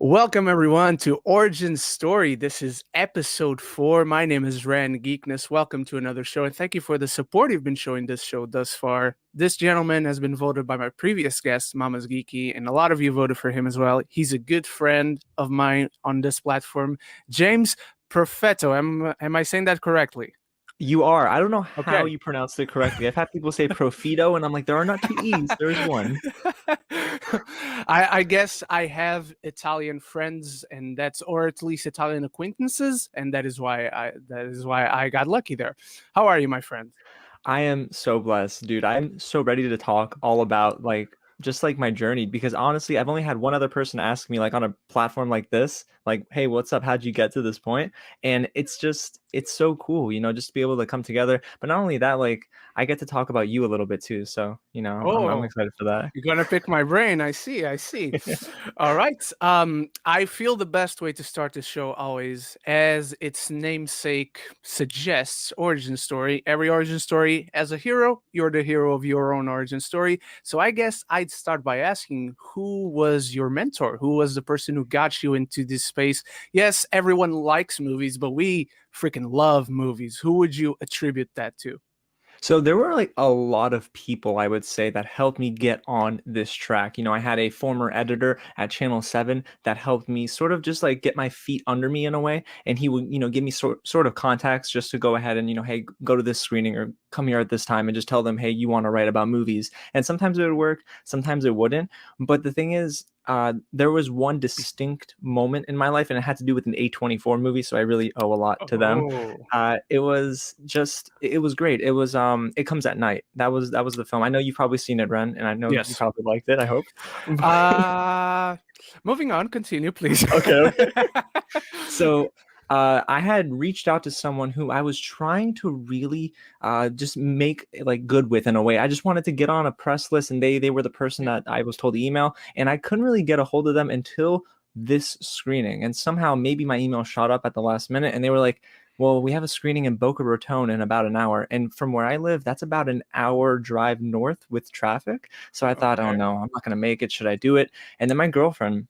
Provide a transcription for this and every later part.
Welcome everyone to Origin Story. This is episode 4. My name is Ren Geekness. Welcome to another show, and thank you for the support you've been showing this show thus far. This gentleman has been voted by my previous guest, Mama's Geeky, and a lot of you voted for him as well. He's a good friend of mine on this platform, James Profetto. Am I saying that correctly? You are. I don't know how Okay. you pronounced it correctly. I've had people say Profito, and I'm like, there are not two E's. There's one. I guess I have Italian friends, and that's or at least Italian acquaintances, and that is why I got lucky there. How are you, my friend? I am so blessed, dude. I'm so ready to talk all about just like my journey because honestly, I've only had one other person ask me like on a platform like this, like, "Hey, what's up? How'd you get to this point?" And it's so cool, just to be able to come together. But not only that, like I get to talk about you a little bit too. So, I'm Oh, excited for that. you're gonna pick my brain. I see. I see. All right. I feel the best way to start the show always, as its namesake suggests, origin story. Every origin story, as a hero, you're the hero of your own origin story. So I guess I'd start by asking, who was your mentor? Who was the person who got you into this space? Yes, everyone likes movies, but we freaking love movies. Who would you attribute that to? So there were like a lot of people I would say that helped me get on this track. I had a former editor at Channel 7 that helped me sort of just like get my feet under me in a way. And he would, give me sort of contacts just to go ahead and, hey, go to this screening or come here at this time and just tell them, hey, you want to write about movies. And sometimes it would work, sometimes it wouldn't. But the thing is, there was one distinct moment in my life, and it had to do with an A24 movie. So I really owe a lot to them. Oh. It was great. It was It Comes at Night. That was the film. I know you've probably seen it, Ren, and I know you Yes. probably liked it, I hope. Uh Moving on, continue, please. Okay. So I had reached out to someone who I was trying to really just make like good with in a way. I just wanted to get on a press list, and they were the person that I was told to email, and I couldn't really get a hold of them until this screening. And somehow maybe my email shot up at the last minute, and they were like, "Well, we have a screening in Boca Raton in about an hour." And from where I live, that's about an hour drive north with traffic. So I thought, "Oh Okay. no, I'm not gonna make it. Should I do it?" And then my girlfriend,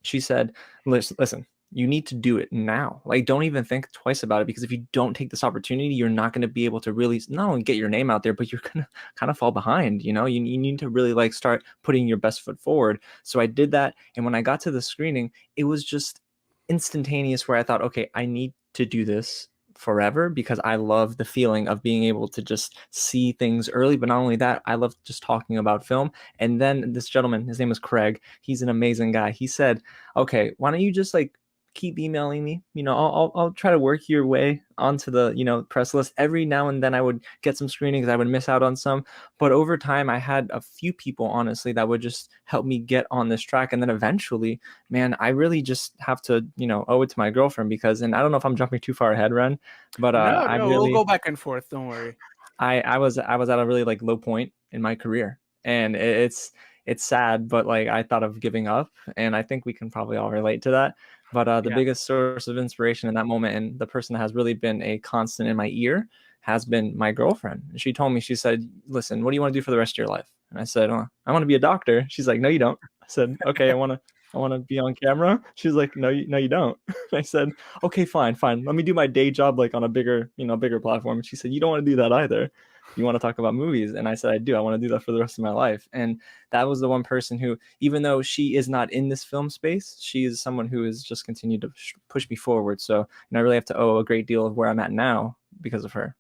she said, listen, you need to do it now. Like, don't even think twice about it, because if you don't take this opportunity, you're not going to be able to really not only get your name out there, but you're going to kind of fall behind. You need to really like start putting your best foot forward. So I did that. And when I got to the screening, it was just instantaneous where I thought, okay, I need to do this forever, because I love the feeling of being able to just see things early. But not only that, I love just talking about film. And then this gentleman, his name was Craig. He's an amazing guy. He said, okay, why don't you just like keep emailing me? I'll try to work your way onto the press list. Every now and then I would get some screenings, I would miss out on some, but over time I had a few people, honestly, that would just help me get on this track. And then eventually, man, I really just have to owe it to my girlfriend, because, and I don't know if I'm jumping too far ahead, Ren, but No, I no, we'll go really back and forth. Don't worry. I was at a really like low point in my career, and it's sad, but like I thought of giving up, and I think we can probably all relate to that. But the Yeah. biggest source of inspiration in that moment, and the person that has really been a constant in my ear, has been my girlfriend. She told me, she said, "Listen, what do you want to do for the rest of your life?" And I said, "I want to be a doctor." She's like, "No, you don't." I said, "Okay, I want to be on camera." She's like, "No, you don't." I said, "Okay, fine. Let me do my day job like on a bigger platform." And she said, "You don't want to do that either. You want to talk about movies." And I said, "I do. I want to do that for the rest of my life." And that was the one person who, even though she is not in this film space, she is someone who has just continued to push me forward. So, I really have to owe a great deal of where I'm at now because of her.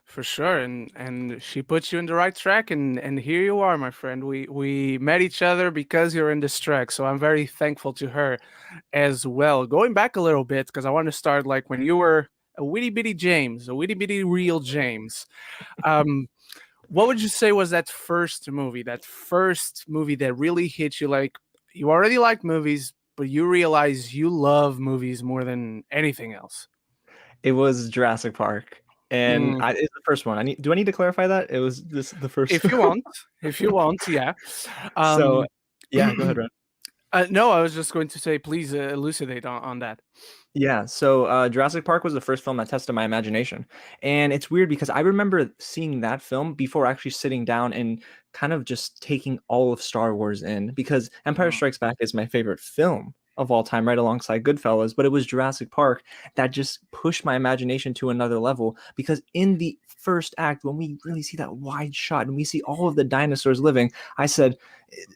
For sure, and she puts you in the right track, and here you are, my friend. We met each other because you're in this track, so I'm very thankful to her as well. Going back a little bit, because I want to start like when you were a witty bitty James, a witty bitty real James. Um, what would you say was that first movie that really hit you? Like, you already like movies, but you realize you love movies more than anything else. It was Jurassic Park. And Mm, it's the first one. Do I need to clarify that? It was this the first. if you want, if you want, yeah. So Um, yeah, go ahead, Ren. no, I was just going to say, please elucidate on that. Yeah, so Jurassic Park was the first film that tested my imagination. And it's weird because I remember seeing that film before actually sitting down and kind of just taking all of Star Wars in, because Empire Mm. Strikes Back is my favorite film. of all time, right alongside Goodfellas, but it was Jurassic Park that just pushed my imagination to another level. Because in the first act, when we really see that wide shot and we see all of the dinosaurs living, I said,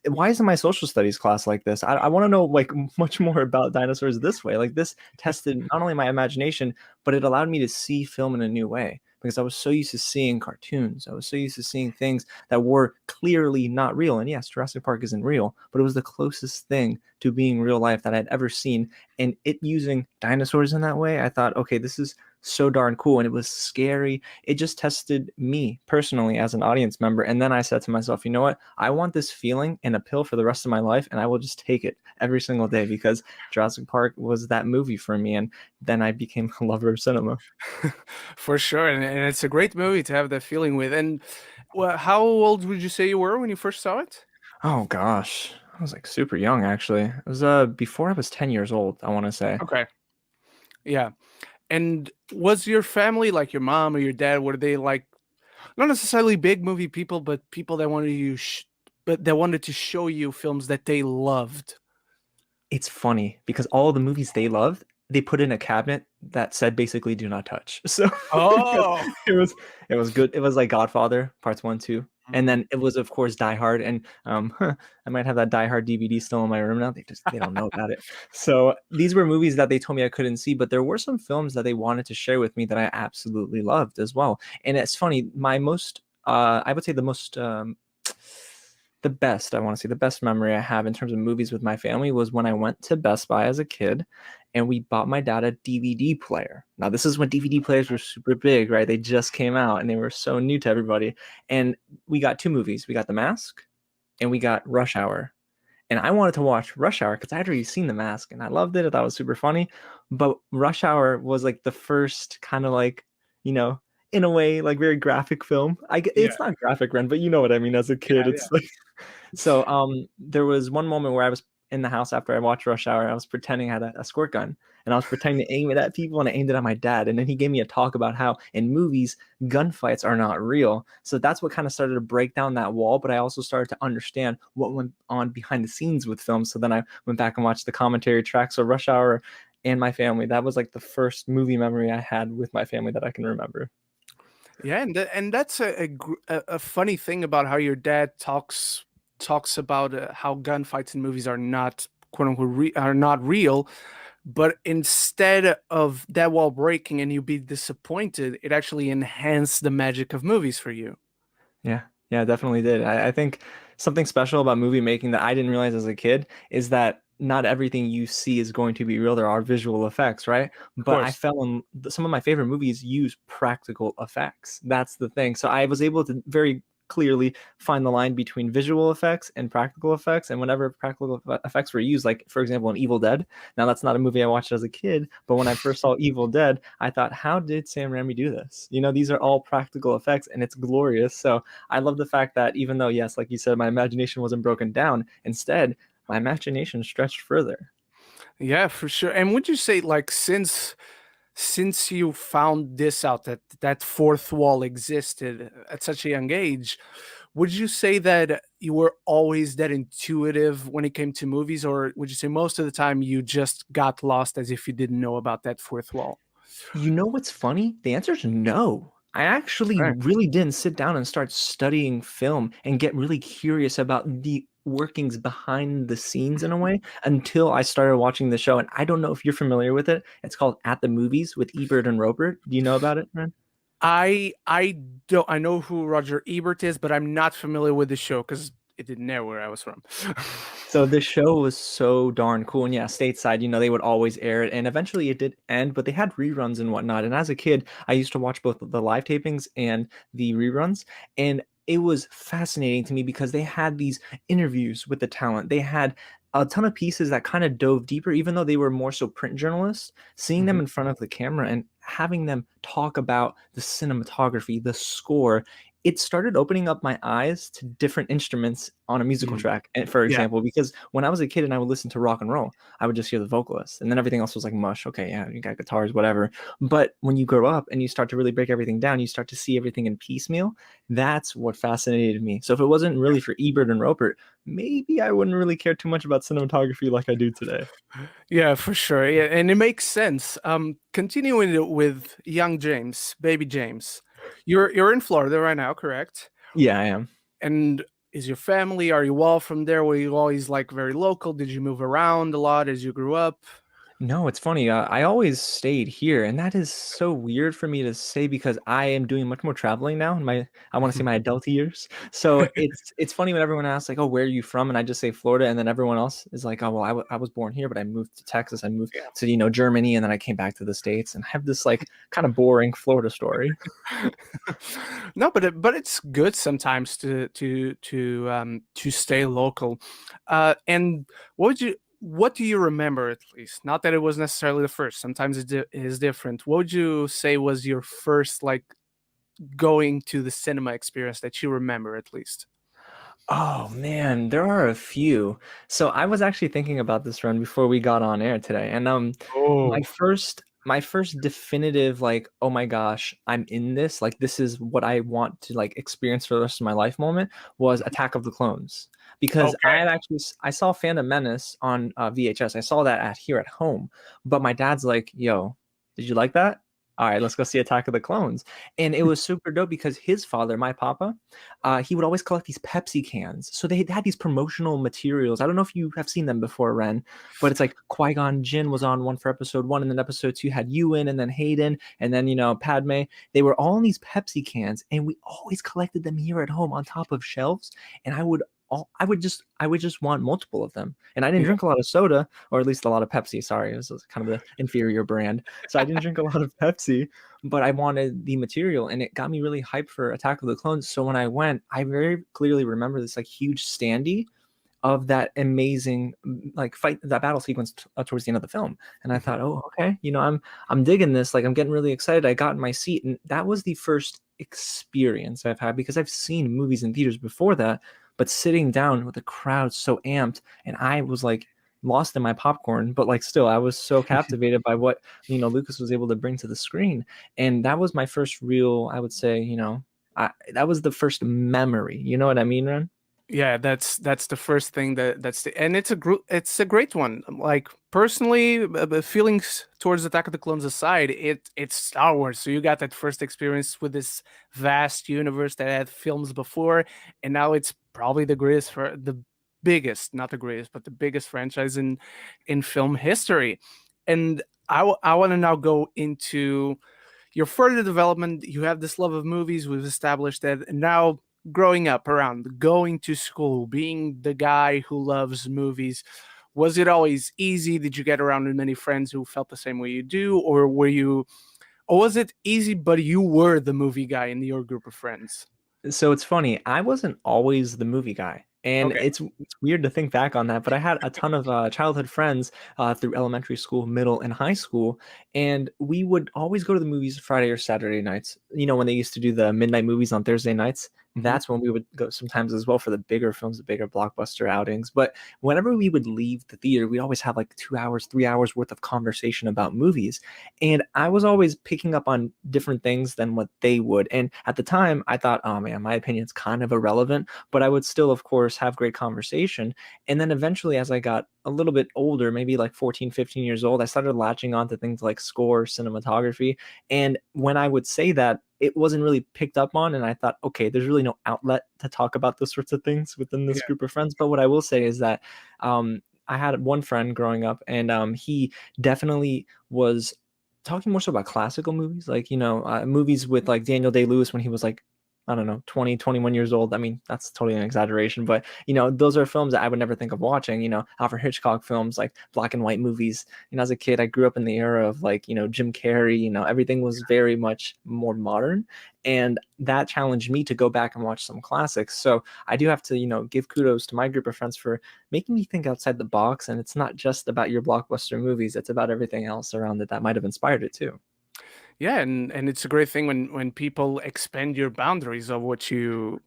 why isn't my social studies class like this? I want to know like much more about dinosaurs this way. Like this tested not only my imagination, but it allowed me to see film in a new way because I was so used to seeing cartoons. I was so used to seeing things that were clearly not real. And yes, Jurassic Park isn't real, but it was the closest thing to being real life that I'd ever seen. And it using dinosaurs in that way, I thought, okay, this is so darn cool. And it was scary. It just tested me personally as an audience member. And then I said to myself, you know what? I want this feeling in a pill for the rest of my life, and I will just take it every single day because Jurassic Park was that movie for me. And then I became a lover of cinema. For sure, and it's a great movie to have that feeling with. And well, how old would you say you were when you first saw it? Oh gosh. I was like super young actually. It was before I was 10 years old, I want to say. Okay, yeah. And was your family, like your mom or your dad, were they like not necessarily big movie people, but people that wanted but that wanted to show you films that they loved? It's funny because all the movies they loved, they put in a cabinet that said basically "do not touch." So because Oh, it was it was good. It was like Godfather parts 1, 2, and mm. then it was of course Die Hard. And I might have that Die Hard DVD still in my room now. They don't know about it. So these were movies that they told me I couldn't see, but there were some films that they wanted to share with me that I absolutely loved as well. And it's funny, my most I would say the best I want to say the best memory I have in terms of movies with my family was when I went to Best Buy as a kid and we bought my dad a DVD player. Now this is when DVD players were super big, right? They just came out and they were so new to everybody. And we got two movies. We got The Mask and we got Rush Hour. And I wanted to watch Rush Hour because I had already seen The Mask and I loved it. I thought it was super funny. But Rush Hour was like the first kind of like, you know, in a way, like very graphic film. Yeah, It's not graphic, Ren, but you know what I mean. As a kid, yeah, yeah. it's like so there was one moment where I was in the house after I watched Rush Hour. I was pretending I had a squirt gun and I was pretending to aim it at people and I aimed it at my dad. And then he gave me a talk about how in movies gunfights are not real. So that's what kind of started to break down that wall. But I also started to understand what went on behind the scenes with films. So then I went back and watched the commentary track. So Rush Hour and my family, that was like the first movie memory I had with my family that I can remember. Yeah, and that's a funny thing about how your dad talks about how gunfights in movies are not quote unquote are not real, but instead of that wall breaking and you be disappointed, it actually enhanced the magic of movies for you. Yeah, yeah, definitely did. I think something special about movie making that I didn't realize as a kid is that not everything you see is going to be real. There are visual effects, right? Of But I course. fell in some of my favorite movies use practical effects. That's the thing. So I was able to very clearly find the line between visual effects and practical effects. And whenever practical effects were used, like for example, in Evil Dead. Now that's not a movie I watched as a kid, but when I first saw Evil Dead, I thought, how did Sam Raimi do this? You know, these are all practical effects and it's glorious. So I love the fact that even though, yes, like you said, my imagination wasn't broken down, instead, my imagination stretched further. Yeah, for sure. And would you say like since you found this out that that fourth wall existed at such a young age, would you say that you were always that intuitive when it came to movies, or would you say most of the time you just got lost as if you didn't know about that fourth wall? You know what's funny? The answer is no. I actually Okay. really didn't sit down and start studying film and get really curious about the workings behind the scenes in a way until I started watching the show. And I don't know if you're familiar with it. It's called At the Movies with Ebert and Roper. Do you know about it, man? I don't I know who Roger Ebert is, but I'm not familiar with the show because it didn't know where I was from. So the show was so darn cool. And yeah, stateside, they would always air it. And eventually it did end, but they had reruns and whatnot. And as a kid, I used to watch both the live tapings and the reruns. And it was fascinating to me because they had these interviews with the talent. They had a ton of pieces that kind of dove deeper, even though they were more so print journalists, seeing them Mhm. in front of the camera and having them talk about the cinematography, the score. it started opening up my eyes to different instruments on a musical Mm, track. And for yeah. example, because when I was a kid and I would listen to rock and roll, I would just hear the vocalist, and then everything else was like mush. Okay, yeah, you got guitars, whatever. But when you grow up and you start to really break everything down, you start to see everything in piecemeal. That's what fascinated me. So if it wasn't really for Ebert and Roper, maybe I wouldn't really care too much about cinematography like I do today. Yeah, for sure. Yeah, and it makes sense. Continuing it with young James, baby James. You're in Florida right now, correct? Yeah, I am. And is your family, are you all from there? Were you always like very local? Did you move around a lot as you grew up? No, it's funny. I always stayed here, and that is so weird for me to say because I am doing much more traveling now in my I want to say my adult years. So it's funny when everyone asks like, "Oh, where are you from?" and I just say Florida, and then everyone else is like, "Oh, well, I was born here, but I moved to Texas. I moved Yeah. to Germany, and then I came back to the States." And I have this like kind of boring Florida story. No, but it's good sometimes to stay local. And what do you remember at least? Not that it was necessarily the first. Sometimes it is different. What would you say was your first like going to the cinema experience that you remember at least? Oh man, there are a few. So I was actually thinking about this run before we got on air today. And Oh, my first definitive like, oh my gosh, I'm in this, like this is what I want to like experience for the rest of my life moment was Attack of the Clones. Because I okay. had actually I saw Phantom Menace on VHS. I saw that at here at home, but my dad's like, "Yo, did you like that? All right, let's go see Attack of the Clones." And it was super dope because his father, my papa, he would always collect these Pepsi cans. So they had these promotional materials. I don't know if you have seen them before, Ren, but it's like Qui-Gon Jinn was on one for episode 1, and then episode 2 had Ewan, and then Hayden, and then, Padme. They were all in these Pepsi cans, and we always collected them here at home on top of shelves. And I would just want multiple of them. And I didn't Yeah. drink a lot of soda, or at least a lot of Pepsi. Sorry, it was kind of the inferior brand. So I didn't drink a lot of Pepsi, but I wanted the material, and it got me really hyped for Attack of the Clones. So when I went, I very clearly remember this like huge standee of that amazing like fight, that battle sequence towards the end of the film. And I Mhm. thought, oh, okay, I'm digging this. Like I'm getting really excited. I got in my seat, and that was the first experience I've had because I've seen movies in theaters before that, but sitting down with a crowd so amped, and I was like lost in my popcorn, but like still I was so captivated by what Lucas was able to bring to the screen. And that was my first real, I would say, that was the first memory. You know what I mean, Ren? Yeah, that's the first thing and it's a great one. Like personally, feelings towards Attack of the Clones aside, it's Star Wars. So you got that first experience with this vast universe that had films before, and now it's probably the biggest, not the greatest, but the biggest franchise in film history. And I want to now go into your further development. You have this love of movies. We've established that. And now growing up around going to school, being the guy who loves movies, was it always easy? Did you get around with many friends who felt the same way you do? Or was it easy, but you were the movie guy in your group of friends? So it's funny. I wasn't always the movie guy. And Okay. it's weird to think back on that, but I had a ton of childhood friends through elementary school, middle, and high school, and we would always go to the movies Friday or Saturday nights. You know, when they used to do the midnight movies on Thursday nights, Mhm. that's when we would go sometimes as well for the bigger films, the bigger blockbuster outings. But whenever we would leave the theater, we'd always have like 2 hours, 3 hours worth of conversation about movies. And I was always picking up on different things than what they would. And at the time, I thought, oh man, my opinion's kind of irrelevant, but I would still, of course, have great conversation. And then eventually, as I got a little bit older, maybe like 14, 15 years old, I started latching on to things like score, cinematography. And when I would say that, it wasn't really picked up on. And I thought, okay, there's really no outlet to talk about those sorts of things within this Yeah. group of friends. But what I will say is that I had one friend growing up, and he definitely was talking more so about classical movies, like, movies with like Daniel Day-Lewis when he was like, I don't know, 20, 21 years old. I mean, that's totally an exaggeration, but those are films that I would never think of watching, Alfred Hitchcock films, like black and white movies. As a kid, I grew up in the era of like, Jim Carrey, everything was very much more modern. And that challenged me to go back and watch some classics. So I do have to, give kudos to my group of friends for making me think outside the box. And it's not just about your blockbuster movies, it's about everything else around it that might have inspired it too. Yeah, and it's a great thing when people expand your boundaries of what you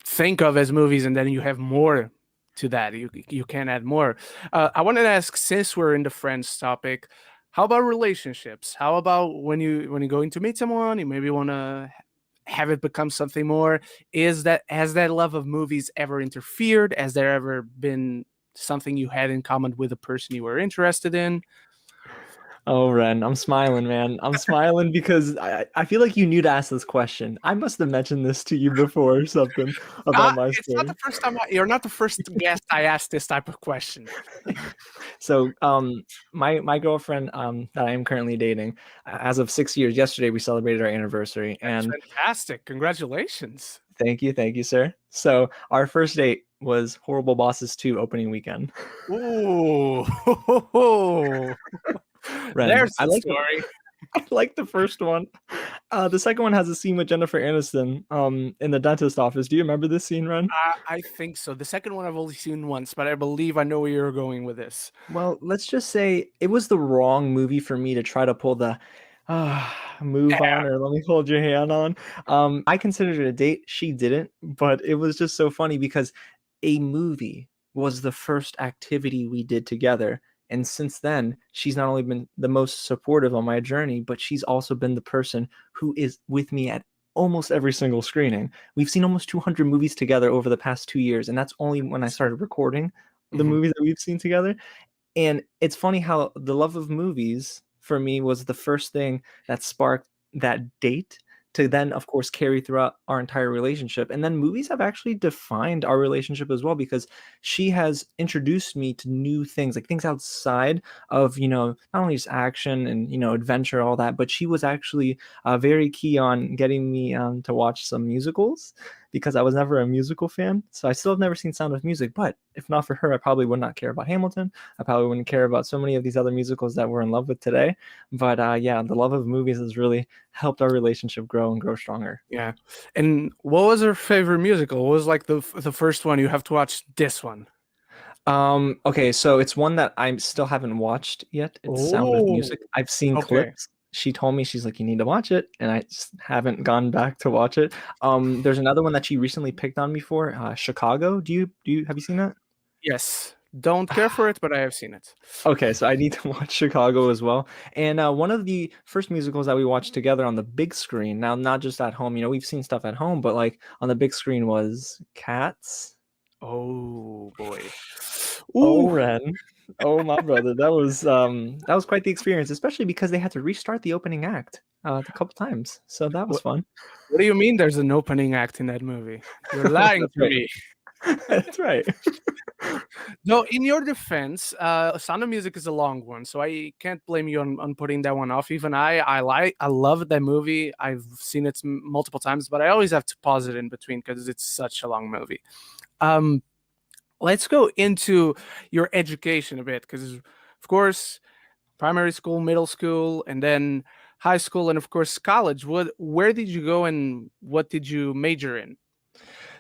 think of as movies, and then you have more to that. You can add more. I wanted to ask, since we're in the friends topic, how about relationships? How about when you're going to meet someone, you maybe want to have it become something more? Is that has that love of movies ever interfered? Has there ever been something you had in common with a person you were interested in? Oh, Ren, I'm smiling, man. I'm smiling because I feel like you knew to ask this question. I must have mentioned this to you before or something about my It's not the story. first time you're not the first guest I asked this type of question. So, my girlfriend, that I am currently dating, as of 6 years, yesterday we celebrated our anniversary, That's and fantastic. Congratulations. thank you, sir. So, our first date was Horrible Bosses 2 opening weekend. Ooh. Ren, There's the story. I like the first one. The second one has a scene with Jennifer Aniston, in the dentist office. Do you remember this scene, Ren? I think so. The second one I've only seen once, but I believe I know where you're going with this. Well, let's just say it was the wrong movie for me to try to pull the move Yeah. on or let me hold your hand on. I considered it a date. She didn't, but it was just so funny because a movie was the first activity we did together. And since then, she's not only been the most supportive on my journey, but she's also been the person who is with me at almost every single screening. We've seen almost 200 movies together over the past 2 years, and that's only when I started recording the Mhm. movies that we've seen together. And it's funny how the love of movies for me was the first thing that sparked that date to then, of course, carry throughout our entire relationship. And then movies have actually defined our relationship as well because she has introduced me to new things, like things outside of, not only just action and, adventure, all that, but she was actually very key on getting me to watch some musicals because I was never a musical fan. So I still have never seen Sound of Music, but if not for her, I probably would not care about Hamilton. I probably wouldn't care about so many of these other musicals that we're in love with today. But yeah, the love of movies has really helped our relationship grow and grow stronger. Yeah. And what was her favorite musical? What was like the first one you have to watch this one? Okay, so it's one that I still haven't watched yet. It's Sound of Oh, Music. I've seen okay. clips. She told me, she's like, you need to watch it, and I just haven't gone back to watch it. There's another one that she recently picked on me for, Chicago. Do you have you seen that? Yes. Don't care for it, but I have seen it. Okay, so I need to watch Chicago as well. And one of the first musicals that we watched together on the big screen, now not just at home, we've seen stuff at home, but like on the big screen was Cats. Oh boy. Oh, Ooh. Ren. Oh, my brother. That was quite the experience, especially because they had to restart the opening act a couple times. So that was What, fun. what do you mean there's an opening act in that movie? You're lying That's to right. me. That's right. No, in your defense, Sound of Music is a long one, so I can't blame you on putting that one off. Even I love that movie. I've seen it multiple times, but I always have to pause it in between because it's such a long movie. Um, let's go into your education a bit, because of course, primary school, middle school, and then high school, and of course, college. Where did you go, and what did you major in?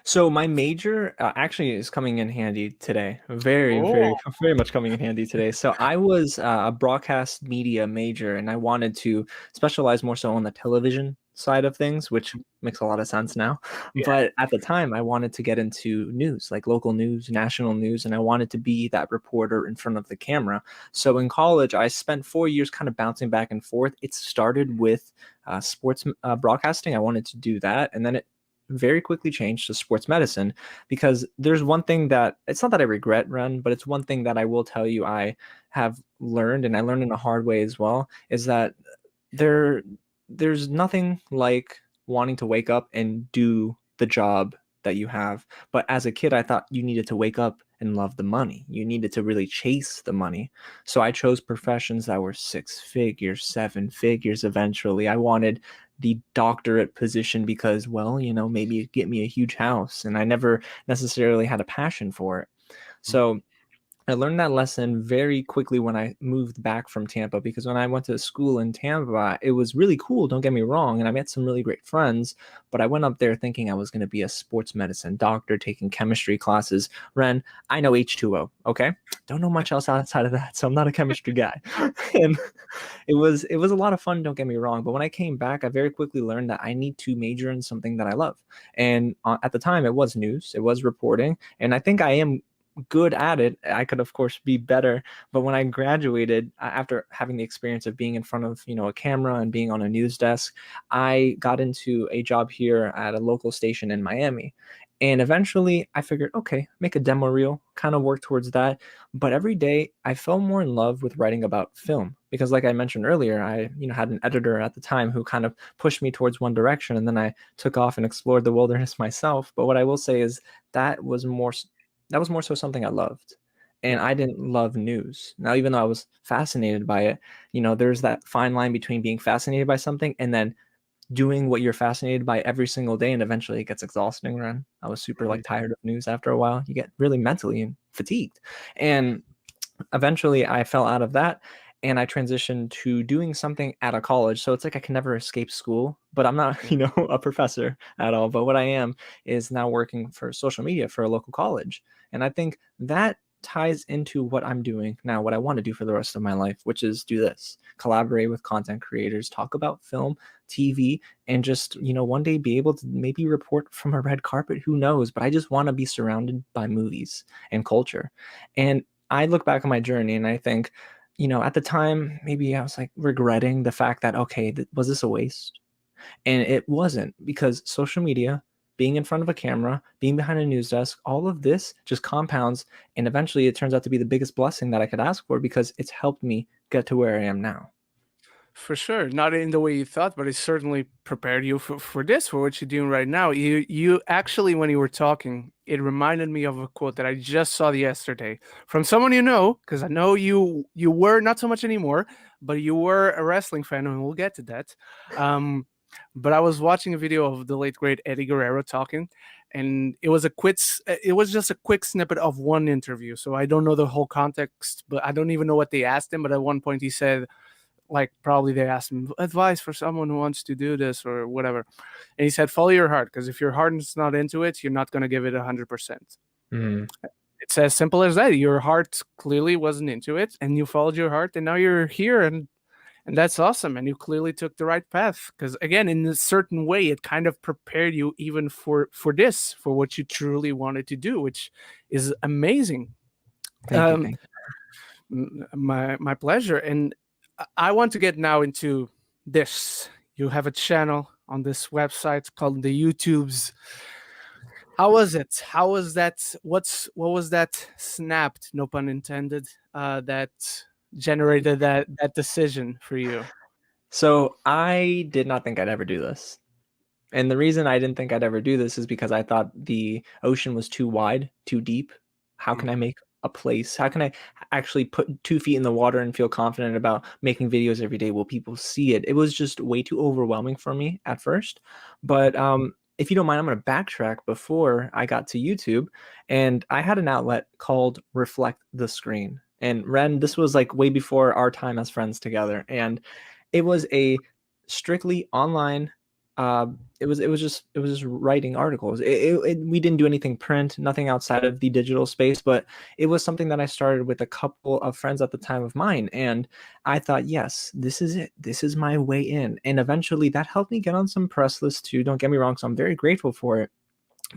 So my major actually is coming in handy today. Very, Oh, very, very much coming in handy today. So I was a broadcast media major, and I wanted to specialize more so on the television side of things, which makes a lot of sense now. yeah. But at the time, I wanted to get into news, like local news, national news, and I wanted to be that reporter in front of the camera. So in college, I spent 4 years kind of bouncing back and forth. It started with sports broadcasting. I wanted to do that, and then it very quickly changed to sports medicine because there's one thing that it's not that I regret, Ren, but it's one thing that I will tell you I have learned, and I learned in a hard way as well, is that there there's nothing like wanting to wake up and do the job that you have. But as a kid, I thought you needed to wake up and love the money. You needed to really chase the money. So I chose professions that were 6 figures, 7 figures eventually. I wanted the doctorate position because, well, maybe it'd get me a huge house. And I never necessarily had a passion for it. So I learned that lesson very quickly when I moved back from Tampa, because when I went to school in Tampa, it was really cool, don't get me wrong, and I met some really great friends, but I went up there thinking I was going to be a sports medicine doctor taking chemistry classes. Ren, I know H2O, okay? Don't know much else outside of that, so I'm not a chemistry guy. And it was a lot of fun, don't get me wrong, but when I came back, I very quickly learned that I need to major in something that I love. And at the time, it was news, it was reporting, and I think I am good at it. I could, of course, be better. But when I graduated, after having the experience of being in front of, a camera and being on a news desk, I got into a job here at a local station in Miami. And eventually I figured, okay, make a demo reel, kind of work towards that. But every day I fell more in love with writing about film because, like I mentioned earlier, I, had an editor at the time who kind of pushed me towards one direction, and then I took off and explored the wilderness myself. But what I will say is that was more so something I loved. And Yeah. I didn't love news. Now, even though I was fascinated by it, there's that fine line between being fascinated by something and then doing what you're fascinated by every single day. And eventually it gets exhausting, Ren. I was super Mhm. like tired of news after a while. You get really mentally and fatigued. And eventually I fell out of that and I transitioned to doing something at a college. So it's like I can never escape school, but I'm not, a professor at all. But what I am is now working for social media for a local college. And I think that ties into what I'm doing now, what I want to do for the rest of my life, which is do this, collaborate with content creators, talk about film, TV, and just, one day be able to maybe report from a red carpet. Who knows? But I just want to be surrounded by movies and culture. And I look back on my journey and I think, at the time, maybe I was like regretting the fact that, okay, was this a waste? And it wasn't, because social media, being in front of a camera, being behind a news desk, all of this just compounds. And eventually it turns out to be the biggest blessing that I could ask for because it's helped me get to where I am now. For sure, not in the way you thought, but it certainly prepared you for this, for what you're doing right now. You actually, when you were talking, it reminded me of a quote that I just saw yesterday from someone you know, because I know you were not so much anymore, but you were a wrestling fan, and we'll get to that. Um, but I was watching a video of the late great Eddie Guerrero talking, and it was just a quick snippet of one interview. So I don't know the whole context, but I don't even know what they asked him. But at one point he said, like, probably they asked him advice for someone who wants to do this or whatever, and he said follow your heart, because if your heart is not into it, you're not going to give it 100%. Mm, It's as simple as that. Your heart clearly wasn't into it and you followed your heart, and now you're here, and that's awesome, and you clearly took the right path, because again, in a certain way, it kind of prepared you even for what you truly wanted to do, which is amazing. thank you. um Thank my pleasure. And I want to get now into this. You have a channel on this website called the YouTubes. How was it? How was that? What was that snapped, no pun intended, that generated that decision for you? So I did not think I'd ever do this. And the reason I didn't think I'd ever do this is because I thought the ocean was too wide, too deep. How can I Mhm. make a place? How can I actually put 2 feet in the water and feel confident about making videos every day? Will people see it? It was just way too overwhelming for me at first. But if you don't mind, I'm going to backtrack before I got to YouTube. And I had an outlet called Reflect the Screen. And Ren, this was like way before our time as friends together. And it was a strictly online it was just writing articles. We didn't do anything print, nothing outside of the digital space, but it was something that I started with a couple of friends at the time of mine, and I thought, yes, this is it. This is my way in, and eventually that helped me get on some press lists too. Don't get me wrong, so I'm very grateful for it.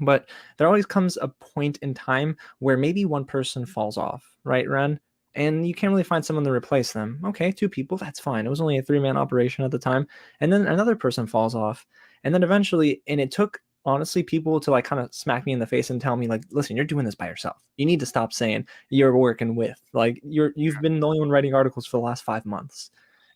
But there always comes a point in time where maybe one person falls off, right, Ren? And you can't really find someone to replace them. Okay, 2 people, that's fine. It was only a 3-man operation at the time. And then another person falls off. And then eventually, and it took honestly people to like kind of smack me in the face and tell me, like, listen, you're doing this by yourself. You need to stop saying you're working with. Like you've been the only one writing articles for the last 5 months.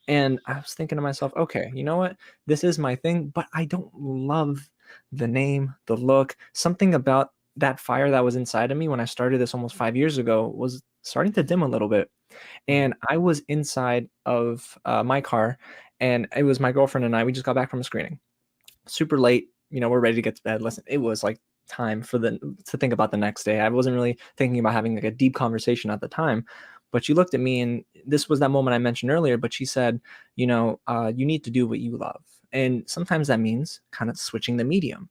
And I was thinking to myself, okay, you know what? This is my thing, but I don't love the name, the look, something about that fire that was inside of me when I started this almost 5 years ago was starting to dim a little bit. Mhm. And I was inside of my car, and it was my girlfriend and I. We just got back from a screening, super late. We're ready to get to bed. Listen, it was like time for the to think about the next day. I wasn't really thinking about having like a deep conversation at the time. But she looked at me, and this was that moment I mentioned earlier. But she said, you need to do what you love, and sometimes that means kind of switching the medium.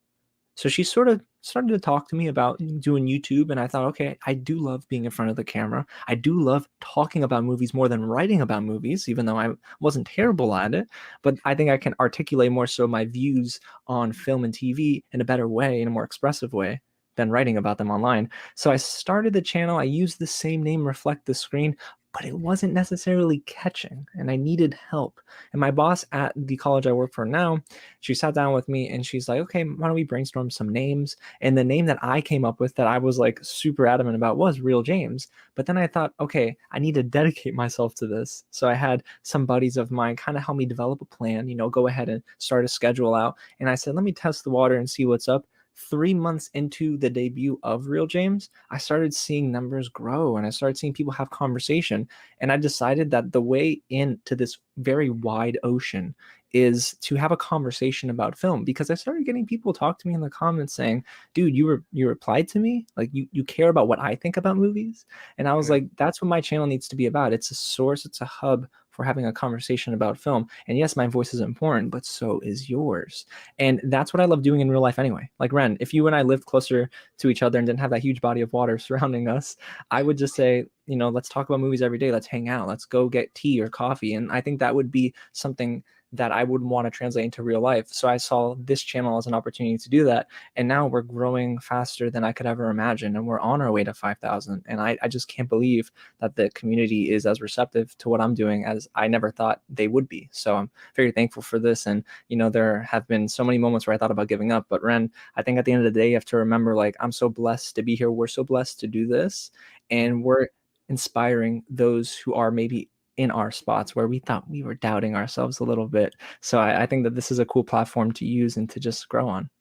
So she sort of started to talk to me about doing YouTube, and I thought, okay, I do love being in front of the camera. I do love talking about movies more than writing about movies, even though I wasn't terrible at it. But I think I can articulate more so my views on film and TV in a better way, in a more expressive way than writing about them online. So I started the channel. I used the same name, Reflect the Screen, but it wasn't necessarily catching, and I needed help. And my boss at the college I work for now, she sat down with me and she's like, okay, why don't we brainstorm some names? And the name that I came up with that I was like super adamant about was Real James. But then I thought, okay, I need to dedicate myself to this. So I had some buddies of mine kind of help me develop a plan, go ahead and start a schedule out. And I said, let me test the water and see what's up. 3 months into the debut of Real James, I started seeing numbers grow and I started seeing people have conversation. And I decided that the way into this very wide ocean is to have a conversation about film, because I started getting people talk to me in the comments saying, dude, you replied to me, like you care about what I think about movies. And I was Yeah. like, that's what my channel needs to be about. It's a source, it's a hub for having a conversation about film. And yes, my voice is important, but so is yours. And that's what I love doing in real life anyway. Like Ren, if you and I lived closer to each other and didn't have that huge body of water surrounding us, I would just say, let's talk about movies every day. Let's hang out. Let's go get tea or coffee. And I think that would be something that I would want to translate into real life. So I saw this channel as an opportunity to do that. And now we're growing faster than I could ever imagine. And we're on our way to 5,000. And I just can't believe that the community is as receptive to what I'm doing as I never thought they would be. So I'm very thankful for this. And, there have been so many moments where I thought about giving up. But Ren, I think at the end of the day, you have to remember, like, I'm so blessed to be here. We're so blessed to do this. And we're inspiring those who are maybe in our spots where we thought we were doubting ourselves a little bit. So I think that this is a cool platform to use and to just grow on.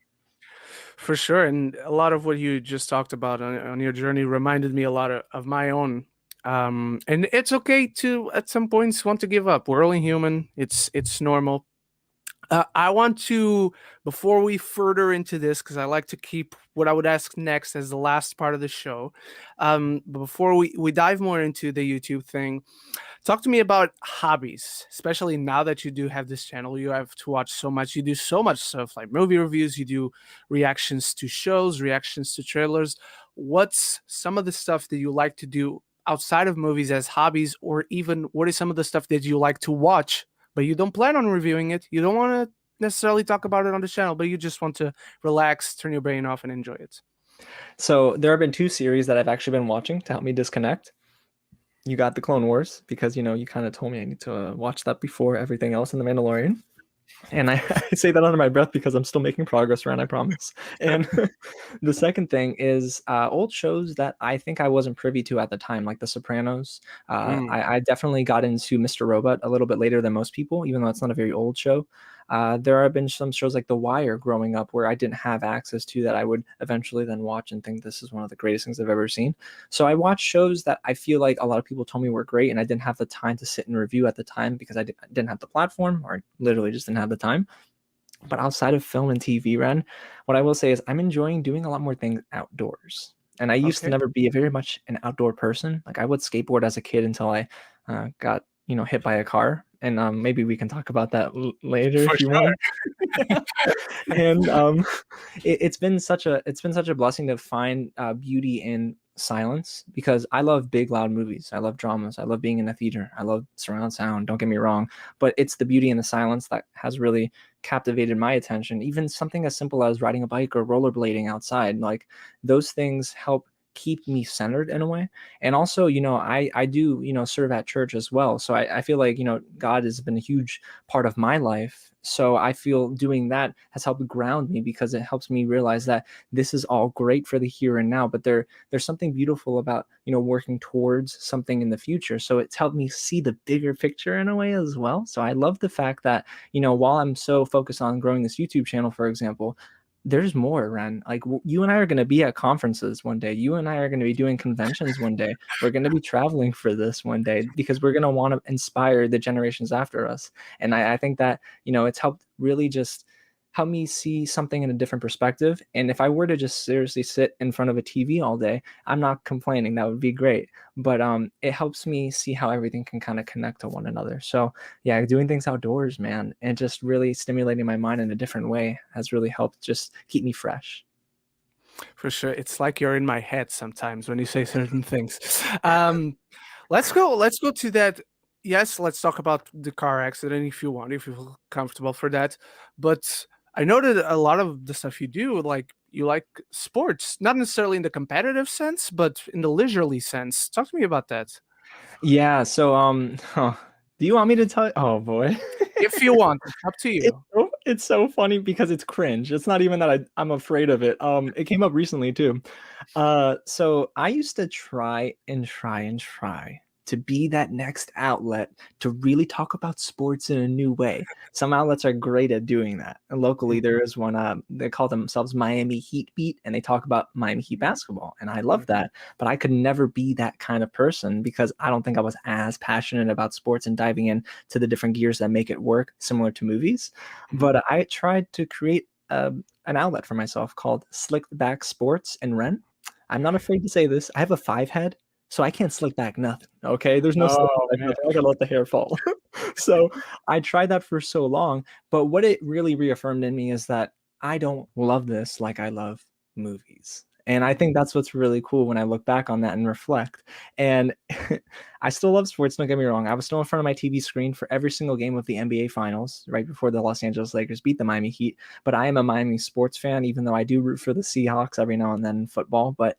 For sure. And a lot of what you just talked about on your journey reminded me a lot of my own. And it's okay to, at some points, want to give up. We're only human. It's normal. I want to, before we further into this, because I like to keep what I would ask next as the last part of the show. Before we dive more into the YouTube thing, talk to me about hobbies, especially now that you do have this channel. You have to watch so much. You do so much stuff like movie reviews, you do reactions to shows, reactions to trailers. What's some of the stuff that you like to do outside of movies as hobbies, or even what is some of the stuff that you like to watch, but you don't plan on reviewing it? You don't want to necessarily talk about it on the channel, but you just want to relax, turn your brain off, and enjoy it. So there have been two series that I've actually been watching to help me disconnect. You got the Clone Wars, because you kind of told me I need to watch that before everything else in the Mandalorian. And I, I say that under my breath because I'm still making progress, Ryan, I promise. And the second thing is old shows that I think I wasn't privy to at the time, like The Sopranos. Mm. I definitely got into Mr. Robot a little bit later than most people, even though it's not a very old show. There have been some shows like The Wire growing up where I didn't have access to, that I would eventually then watch and think this is one of the greatest things I've ever seen. So I watched shows that I feel like a lot of people told me were great, and I didn't have the time to sit and review at the time because I didn't have the platform, or literally just didn't have the time. But outside of film and TV, Ren, what I will say is I'm enjoying doing a lot more things outdoors. And I used to Okay. never be a very much an outdoor person. Like I would skateboard as a kid until I got hit by a car. And maybe we can talk about that later For if you want. sure. And it's been such a blessing to find beauty in silence, because I love big loud movies. I love dramas. I love being in a theater. I love surround sound. Don't get me wrong, but it's the beauty in the silence that has really captivated my attention. Even something as simple as riding a bike or rollerblading outside, like those things help keep me centered in a way. And also, I do serve at church as well, so I feel like God has been a huge part of my life. So I feel doing that has helped ground me, because it helps me realize that this is all great for the here and now, but there's something beautiful about working towards something in the future. So it's helped me see the bigger picture in a way as well. So I love the fact that while I'm so focused on growing this YouTube channel, for example, there's more, Ren. Like you and I are going to be at conferences one day. You and I are going to be doing conventions one day. We're going to be traveling for this one day, because we're going to want to inspire the generations after us. And I think that, it's helped really just help me see something in a different perspective. And if I were to just seriously sit in front of a TV all day, I'm not complaining. That would be great. But it helps me see how everything can kind of connect to one another. So yeah, doing things outdoors, man, and just really stimulating my mind in a different way has really helped just keep me fresh. For sure. It's like you're in my head sometimes when you say certain things. Um, let's go to that. Yes, let's talk about the car accident if you want, if you feel comfortable for that. But I know that a lot of the stuff you do, like you like sports, not necessarily in the competitive sense, but in the leisurely sense. Talk to me about that. Yeah. So do you want me to tell? Oh boy. If you want, it's up to you. It's so funny because it's cringe. It's not even that I'm afraid of it. It came up recently too. So I used to try to be that next outlet to really talk about sports in a new way. Some outlets are great at doing that. And locally, there is one. They call themselves Miami Heat Beat, and they talk about Miami Heat basketball, and I love that. But I could never be that kind of person because I don't think I was as passionate about sports and diving in to the different gears that make it work, similar to movies. But I tried to create an outlet for myself called Slick Back Sports and Ren. I'm not afraid to say this. I have a 5 head, so I can't slick back nothing. Okay, there's no slicking Oh back man. nothing. I gotta let the hair fall. So I tried that for so long, but what it really reaffirmed in me is that I don't love this like I love movies. And I think that's what's really cool when I look back on that and reflect. And I still love sports, don't get me wrong. I was still in front of my TV screen for every single game of the NBA Finals right before the Los Angeles Lakers beat the Miami Heat. But I am a Miami sports fan, even though I do root for the Seahawks every now and then in football. But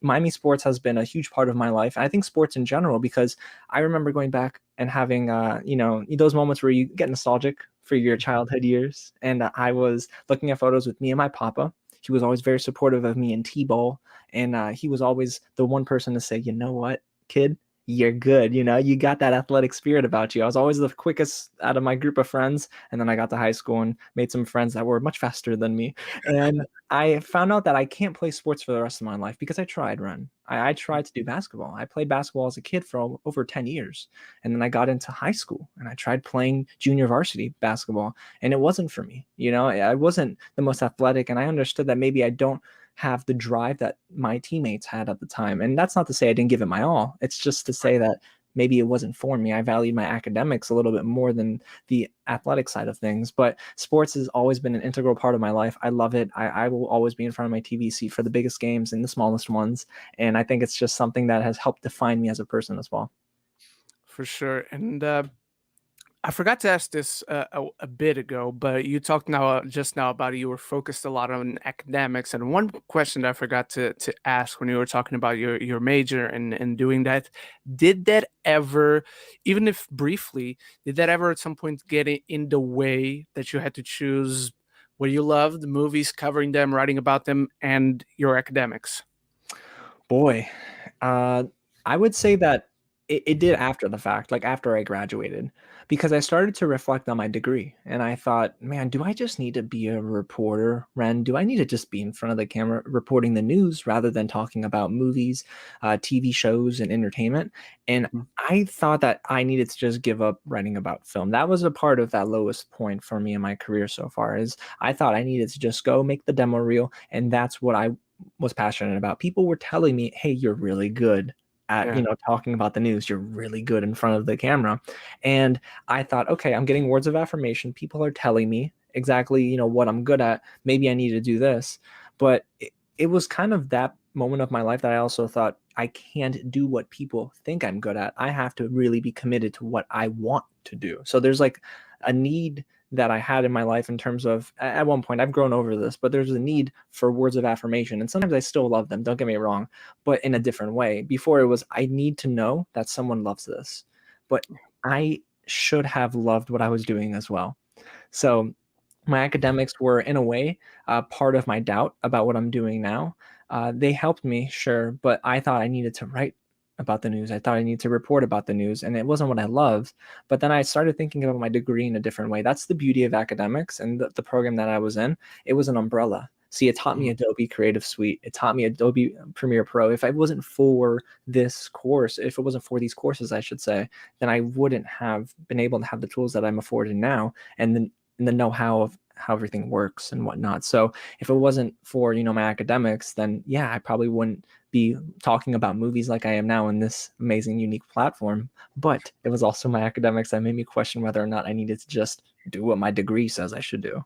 Miami sports has been a huge part of my life. I think sports in general, because I remember going back and having, those moments where you get nostalgic for your childhood years. And I was looking at photos with me and my papa. He was always very supportive of me in T-ball. And he was always the one person to say, you know what, kid, you're good. You got that athletic spirit about you. I was always the quickest out of my group of friends. And then I got to high school and made some friends that were much faster than me. And I found out that I can't play sports for the rest of my life because I tried run. I tried to do basketball. I played basketball as a kid for over 10 years. And then I got into high school and I tried playing junior varsity basketball. And it wasn't for me. I wasn't the most athletic. And I understood that maybe I don't have the drive that my teammates had at the time. And that's not to say I didn't give it my all. It's just to say that maybe it wasn't for me. I valued my academics a little bit more than the athletic side of things. But sports has always been an integral part of my life. I love it. I will always be in front of my TV seat for the biggest games and the smallest ones. And I think it's just something that has helped define me as a person as well. For sure. And I forgot to ask this a bit ago, but you talked just now about you were focused a lot on academics, and one question that I forgot to ask when you were talking about your major and doing that, did that ever, even if briefly, did that ever at some point get in the way that you had to choose what you loved, movies, covering them, writing about them, and your academics? Boy, uh, I would say that it did after the fact, like after I graduated, because I started to reflect on my degree and I thought, man, do I just need to be a reporter, Ren? Do I need to just be in front of the camera reporting the news rather than talking about movies, TV shows, and entertainment? And I thought that I needed to just give up writing about film. That was a part of that lowest point for me in my career so far, is I thought I needed to just go make the demo reel, and that's what I was passionate about. People were telling me, "Hey, you're really good at, Yeah. talking about the news. You're really good in front of the camera." And I thought, "Okay, I'm getting words of affirmation. People are telling me exactly, what I'm good at. Maybe I need to do this." But it was kind of that moment of my life that I also thought I can't do what people think I'm good at. I have to really be committed to what I want to do. So there's like a need that I had in my life in terms of, at one point, I've grown over this, but there's a need for words of affirmation. And sometimes I still love them, don't get me wrong, but in a different way. Before it was, I need to know that someone loves this, but I should have loved what I was doing as well. So my academics were, in a way, part of my doubt about what I'm doing now. They helped me, sure, but I thought I needed to write about the news. I thought I needed to report about the news, and it wasn't what I loved. But then I started thinking about my degree in a different way. That's the beauty of academics and the program that I was in. It was an umbrella. See, it taught me Mhm. Adobe Creative Suite. It taught me Adobe Premiere Pro. If it wasn't for this course, if it wasn't for these courses, I should say, then I wouldn't have been able to have the tools that I'm afforded now. And then the know-how of how everything works and whatnot. So if it wasn't for, my academics, then yeah, I probably wouldn't be talking about movies like I am now in this amazing, unique platform. But it was also my academics that made me question whether or not I needed to just do what my degree says I should do.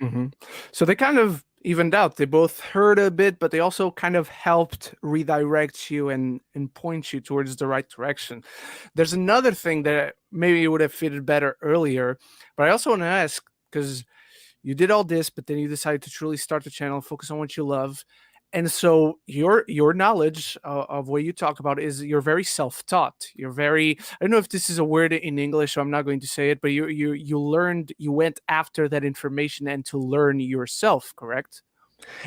Hmm. So they kind of evened out. They both hurt a bit, but they also kind of helped redirect you and point you towards the right direction. There's another thing that maybe would have fitted better earlier, but I also want to ask because you did all this, but then you decided to truly start the channel, focus on what you love. And so your knowledge of what you talk about is you're very self-taught. You're very, I don't know if this is a word in English, so I'm not going to say it, but you learned, you went after that information and to learn yourself, correct?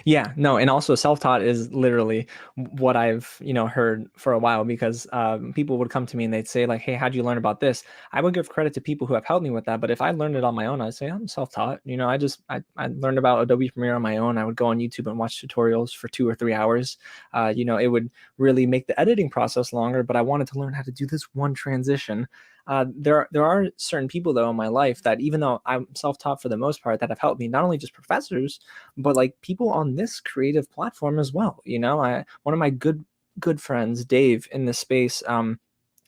Yeah, no, and also self-taught is literally what I've, heard for a while because people would come to me and they'd say like, "Hey, how'd you learn about this?" I would give credit to people who have helped me with that, but if I learned it on my own, I'd say I'm self-taught. I learned about Adobe Premiere on my own. I would go on YouTube and watch tutorials for 2 or 3 hours. It would really make the editing process longer, but I wanted to learn how to do this one transition. There are certain people though in my life that even though I'm self-taught for the most part that have helped me, not only just professors but like people on this creative platform as well. One of my good friends, Dave, in this space,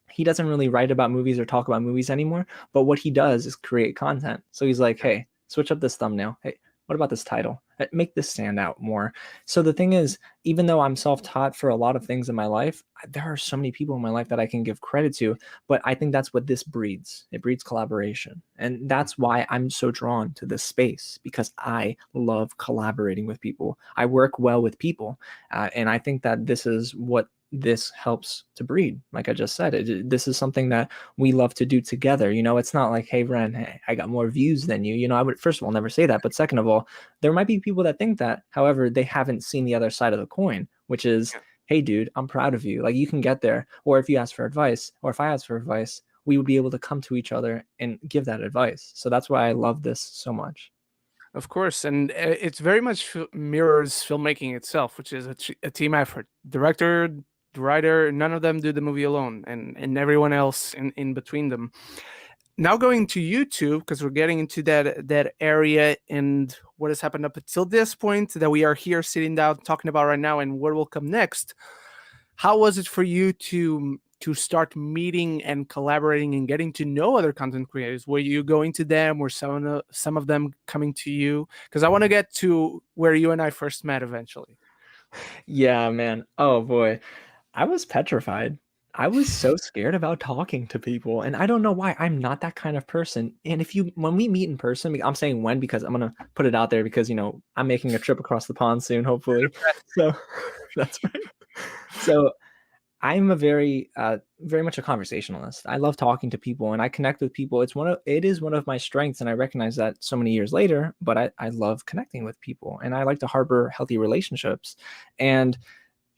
he doesn't really write about movies or talk about movies anymore, but what he does is create content. So he's like, hey, switch up this thumbnail. Hey, what about this title? Make this stand out more. So the thing is, even though I'm self-taught for a lot of things in my life, there are so many people in my life that I can give credit to, but I think that's what this breeds. It breeds collaboration. And that's why I'm so drawn to this space because I love collaborating with people. I work well with people. And I think that this is what this helps to breed. Like I just said, this is something that we love to do together. It's not like, hey, Ren, hey, I got more views than you. I would, first of all, never say that. But second of all, there might be people that think that. However, they haven't seen the other side of the coin, which is, hey, dude, I'm proud of you. Like you can get there. Or if you ask for advice, or if I ask for advice, we would be able to come to each other and give that advice. So that's why I love this so much. Of course, and it's very much mirrors filmmaking itself, which is a team effort. Director, the writer, none of them do the movie alone, and everyone else in between them. Now going to YouTube because we're getting into that area and what has happened up until this point that we are here sitting down talking about right now and what will come next. How was it for you to start meeting and collaborating and getting to know other content creators? Were you going to them or some of them coming to you? Because I want to get to where you and I first met eventually. Yeah, man. Oh boy. I was petrified. I was so scared about talking to people, and I don't know why. I'm not that kind of person. And when we meet in person, I'm saying when because I'm gonna put it out there because I'm making a trip across the pond soon, hopefully. So that's right. So I'm a very much a conversationalist. I love talking to people, and I connect with people. It is one of my strengths, and I recognize that so many years later. But I love connecting with people, and I like to harbor healthy relationships, and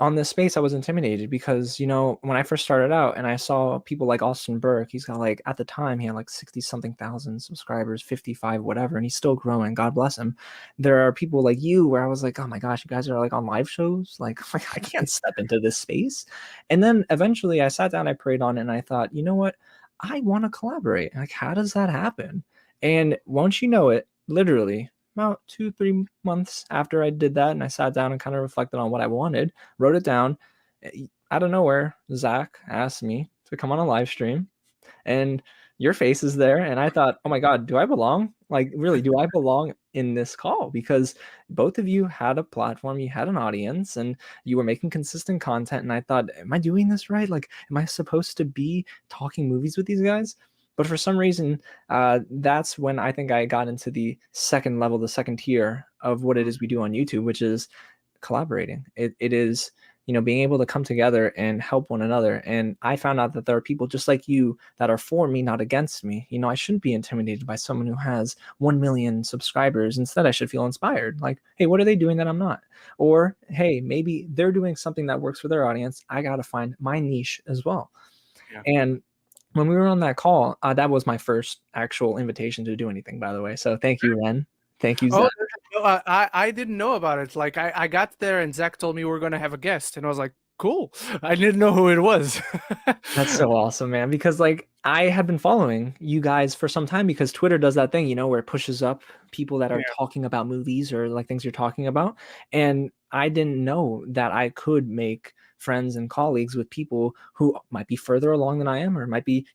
on this space, I was intimidated because, when I first started out and I saw people like Austin Burke, he's got like, at the time, he had like 60 something thousand subscribers, 55, whatever, and he's still growing. God bless him. There are people like you where I was like, oh my gosh, you guys are like on live shows. Like, I can't step into this space. And then eventually I sat down, I prayed on it, and I thought, you know what? I want to collaborate. Like, how does that happen? And won't you know it, literally, about 2 3 months after I did that and I sat down and kind of reflected on what I wanted, wrote it down, out of nowhere, Zach asked me to come on a live stream, and your face is there, and I thought, oh my god, do I belong? Like, really, do I belong in this call? Because both of you had a platform, you had an audience, and you were making consistent content, and I thought, am I doing this right? Like, am I supposed to be talking movies with these guys? But for some reason, that's when I think I got into the second level, the second tier of what it is we do on YouTube, which is collaborating. It is, being able to come together and help one another. And I found out that there are people just like you that are for me, not against me. I shouldn't be intimidated by someone who has 1 million subscribers. Instead, I should feel inspired. Like, hey, what are they doing that I'm not? Or, hey, maybe they're doing something that works for their audience. I got to find my niche as well. Yeah. And when we were on that call, that was my first actual invitation to do anything, by the way. So thank you, Ren. Thank you, Oh, Zach. no, I didn't know about it. Like I got there and Zach told me we are gonna have a guest, and I was like, Cool. I didn't know who it was. That's so awesome, man. Because like I have been following you guys for some time because Twitter does that thing, where it pushes up people that are Yeah. talking about movies or like things you're talking about. And I didn't know that I could make friends and colleagues with people who might be further along than I am or might be,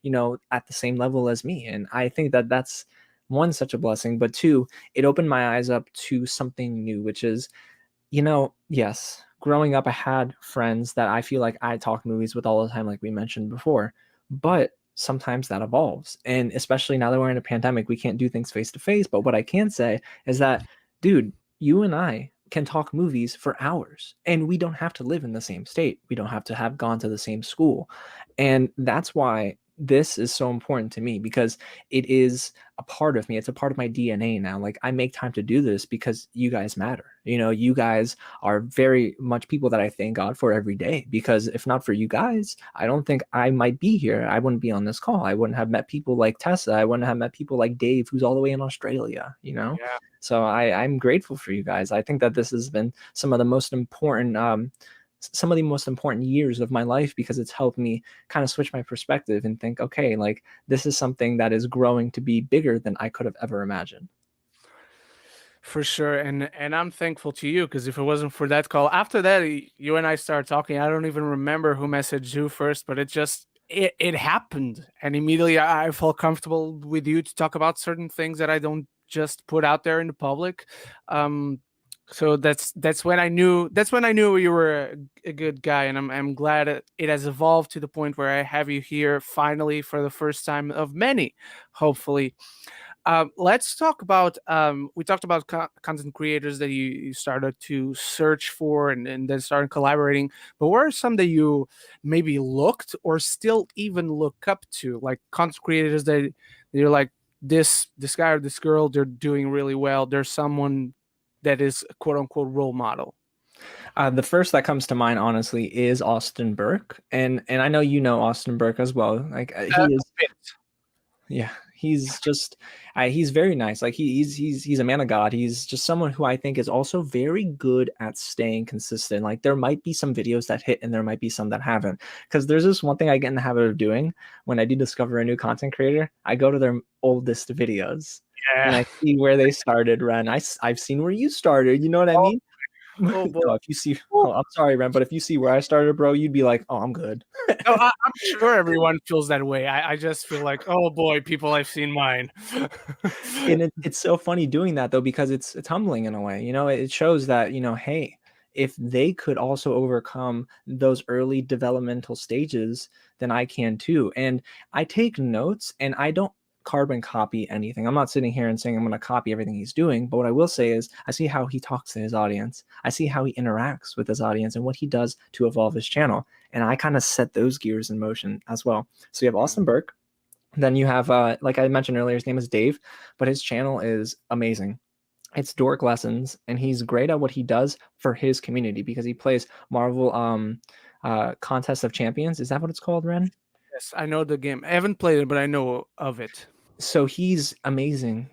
at the same level as me. And I think that that's one, such a blessing, but two, it opened my eyes up to something new, which is yes, growing up, I had friends that I feel like I talk movies with all the time, like we mentioned before, but sometimes that evolves. And especially now that we're in a pandemic, we can't do things face to face. But what I can say is that, dude, you and I can talk movies for hours and we don't have to live in the same state. We don't have to have gone to the same school. And that's why this is so important to me because it is a part of me. It's a part of my DNA now. Like I make time to do this because you guys matter. You guys are very much people that I thank God for every day because if not for you guys, I don't think I might be here. I wouldn't be on this call. I wouldn't have met people like Tessa. I wouldn't have met people like Dave, who's all the way in Australia. Yeah. So I'm grateful for you guys. I think that this has been some of the most important years of my life because it's helped me kind of switch my perspective and think, okay, like this is something that is growing to be bigger than I could have ever imagined. For sure, and I'm thankful to you because if it wasn't for that call, after that, you and I started talking. I don't even remember who messaged you first, but it happened, and immediately I felt comfortable with you to talk about certain things that I don't just put out there in the public. Um, so that's when I knew you were a good guy, and I'm glad it has evolved to the point where I have you here finally for the first time of many, hopefully. Let's talk about we talked about content creators that you started to search for and then started collaborating. But what are some that you maybe looked or still even look up to, like content creators that you're like this guy or this girl, they're doing really well. There's someone that is a quote unquote role model. The first that comes to mind, honestly, is Austin Burke, and I know you know Austin Burke as well. Like A he is, bit. yeah, he's very nice. Like he's a man of God. He's just someone who I think is also very good at staying consistent. Like there might be some videos that hit and there might be some that haven't. Because there's this one thing I get in the habit of doing when I do discover a new content creator. I go to their oldest videos and Yeah. I see where they started. Ren, I've seen where you started. You know what I Oh, mean? oh boy. No, if you see, oh, I'm sorry, Ren, but if you see where I started, bro, you'd be like, oh, I'm good. No, I'm sure everyone feels that way. I just feel like, oh boy, people, I've seen mine. And it's so funny doing that though because it's humbling in a way. It shows that hey, if they could also overcome those early developmental stages, then I can too. And I take notes and I don't carbon copy anything. I'm not sitting here and saying I'm going to copy everything he's doing, but what I will say is I see how he talks to his audience, I see how he interacts with his audience and what he does to evolve his channel, and I kind of set those gears in motion as well. So you have Austin Burke. Then you have, like I mentioned earlier, his name is Dave, but his channel is amazing. It's Dork Lessons, and he's great at what he does for his community because he plays Marvel Contest of Champions. Is that what it's called, Ren? Yes, I know the game. I haven't played it, but I know of it. So he's amazing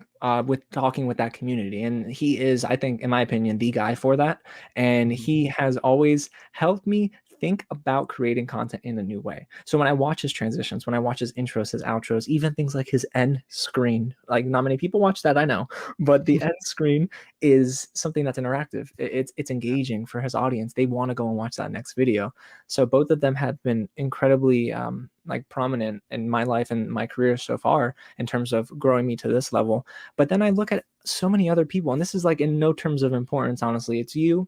with talking with that community, and he is, I think, in my opinion, the guy for that. And Mhm. he has always helped me think about creating content in a new way. So when I watch his transitions, when I watch his intros, his outros, even things like his end screen, like not many people watch that, I know, but the end screen is something that's interactive. It's engaging for his audience. They want to go and watch that next video. So both of them have been incredibly like prominent in my life and my career so far in terms of growing me to this level. But then I look at so many other people, and this is like in no terms of importance, honestly. It's you,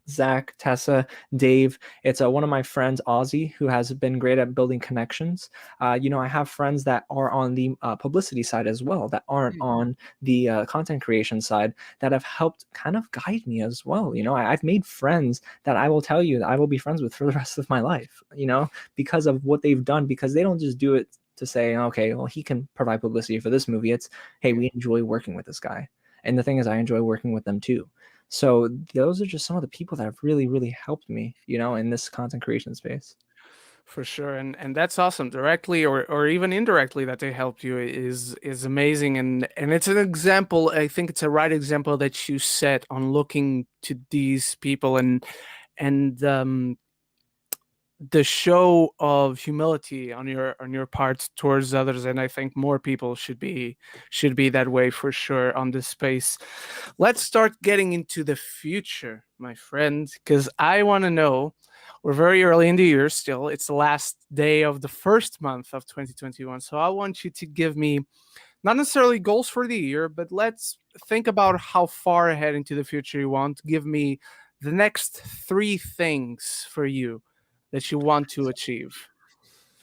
Zach, Tessa, Dave. It's one of my friends, Ozzy, who has been great at building connections. I have friends that are on the publicity side as well, that aren't on the content creation side, that have helped kind of guide me as well. I've made friends that I will tell you that I will be friends with for the rest of my life, because of what they've done, because they don't just do it to say, okay, well, he can provide publicity for this movie. It's, hey, we enjoy working with this guy. And the thing is, I enjoy working with them too. So those are just some of the people that have really, really helped me, in this content creation space. For sure, and that's awesome. Directly or even indirectly, that they helped you is amazing, and it's an example. I think it's a right example that you set on looking to these people and the show of humility on your part towards others, and I think more people should be that way for sure on this space. Let's start getting into the future, my friend, because I want to know, we're very early in the year still, it's the last day of the first month of 2021, so I want you to give me not necessarily goals for the year, but let's think about how far ahead into the future you want. Give me the next three things for you that you want to achieve.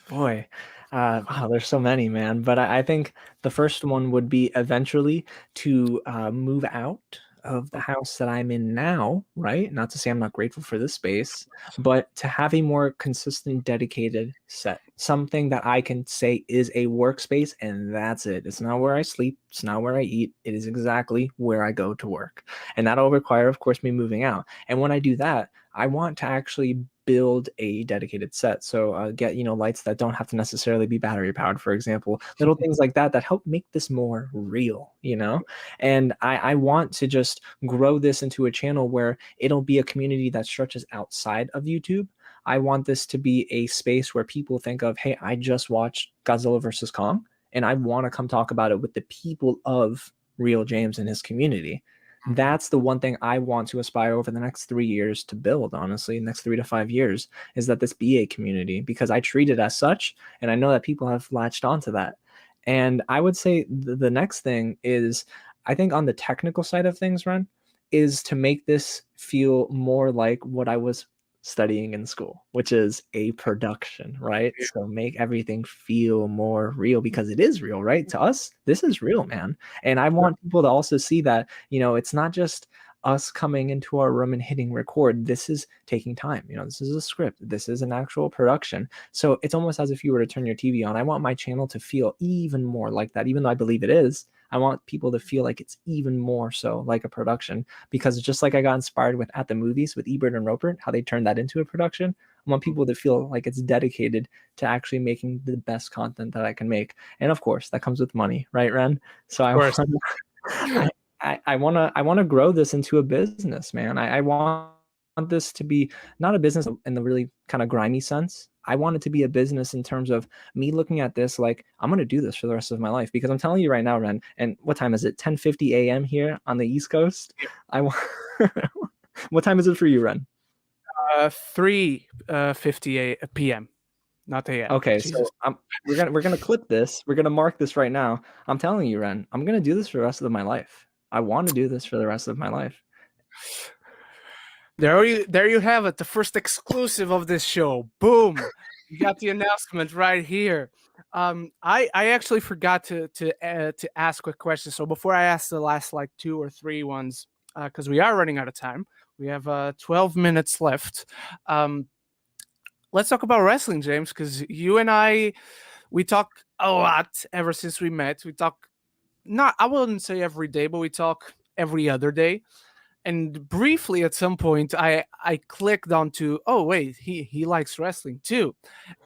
Boy, wow, there's so many, man. But I think the first one would be eventually to move out of the house that I'm in now, right? Not to say I'm not grateful for this space, but to have a more consistent, dedicated set. Something that I can say is a workspace, and that's it. It's not where I sleep, it's not where I eat. It is exactly where I go to work. And that'll require, of course, me moving out. And when I do that, I want to actually build a dedicated set. So get lights that don't have to necessarily be battery powered, for example, little things like that that help make this more real. And I want to just grow this into a channel where it'll be a community that stretches outside of YouTube. I want this to be a space where people think of, hey, I just watched Godzilla versus Kong, and I want to come talk about it with the people of Real James and his community. That's the one thing I want to aspire over the next 3 years to build, honestly, next 3 to 5 years, is that this be a community, because I treat it as such. And I know that people have latched onto that. And I would say the next thing is, I think on the technical side of things, Ren, is to make this feel more like what I was studying in school, which is a production, right? So make everything feel more real, because it is real, right? To us, this is real, man. And I want people to also see that, it's not just us coming into our room and hitting record. This is taking time. This is a script. This is an actual production. So it's almost as if you were to turn your TV on. I want my channel to feel even more like that, even though I believe it is. I want people to feel like it's even more so like a production, because just like I got inspired with At the Movies with Ebert and Roper, how they turned that into a production, I want people to feel like it's dedicated to actually making the best content that I can make. And of course, that comes with money, right, Ren? So Of course. I want to grow this into a business, man. I want this to be not a business in the really kind of grimy sense. I want it to be a business in terms of me looking at this like I'm going to do this for the rest of my life, because I'm telling you right now, Ren. And what time is it? 10:50 a.m. here on the East Coast. I want. What time is it for you, Ren? 3:50 p.m. Not a.m. Okay, Jesus. so we're gonna clip this. We're gonna mark this right now. I'm telling you, Ren, I'm gonna do this for the rest of my life. I want to do this for the rest of my life. There you have it, the first exclusive of this show. Boom. You got the announcement right here. I actually forgot to ask a question. So before I ask the last like two or three ones, because we are running out of time, we have 12 minutes left. Um, let's talk about wrestling, James, because you and we talk a lot ever since we met. We talk, not, I wouldn't say every day, but we talk every other day. And briefly at some point I clicked onto, oh wait, he likes wrestling too.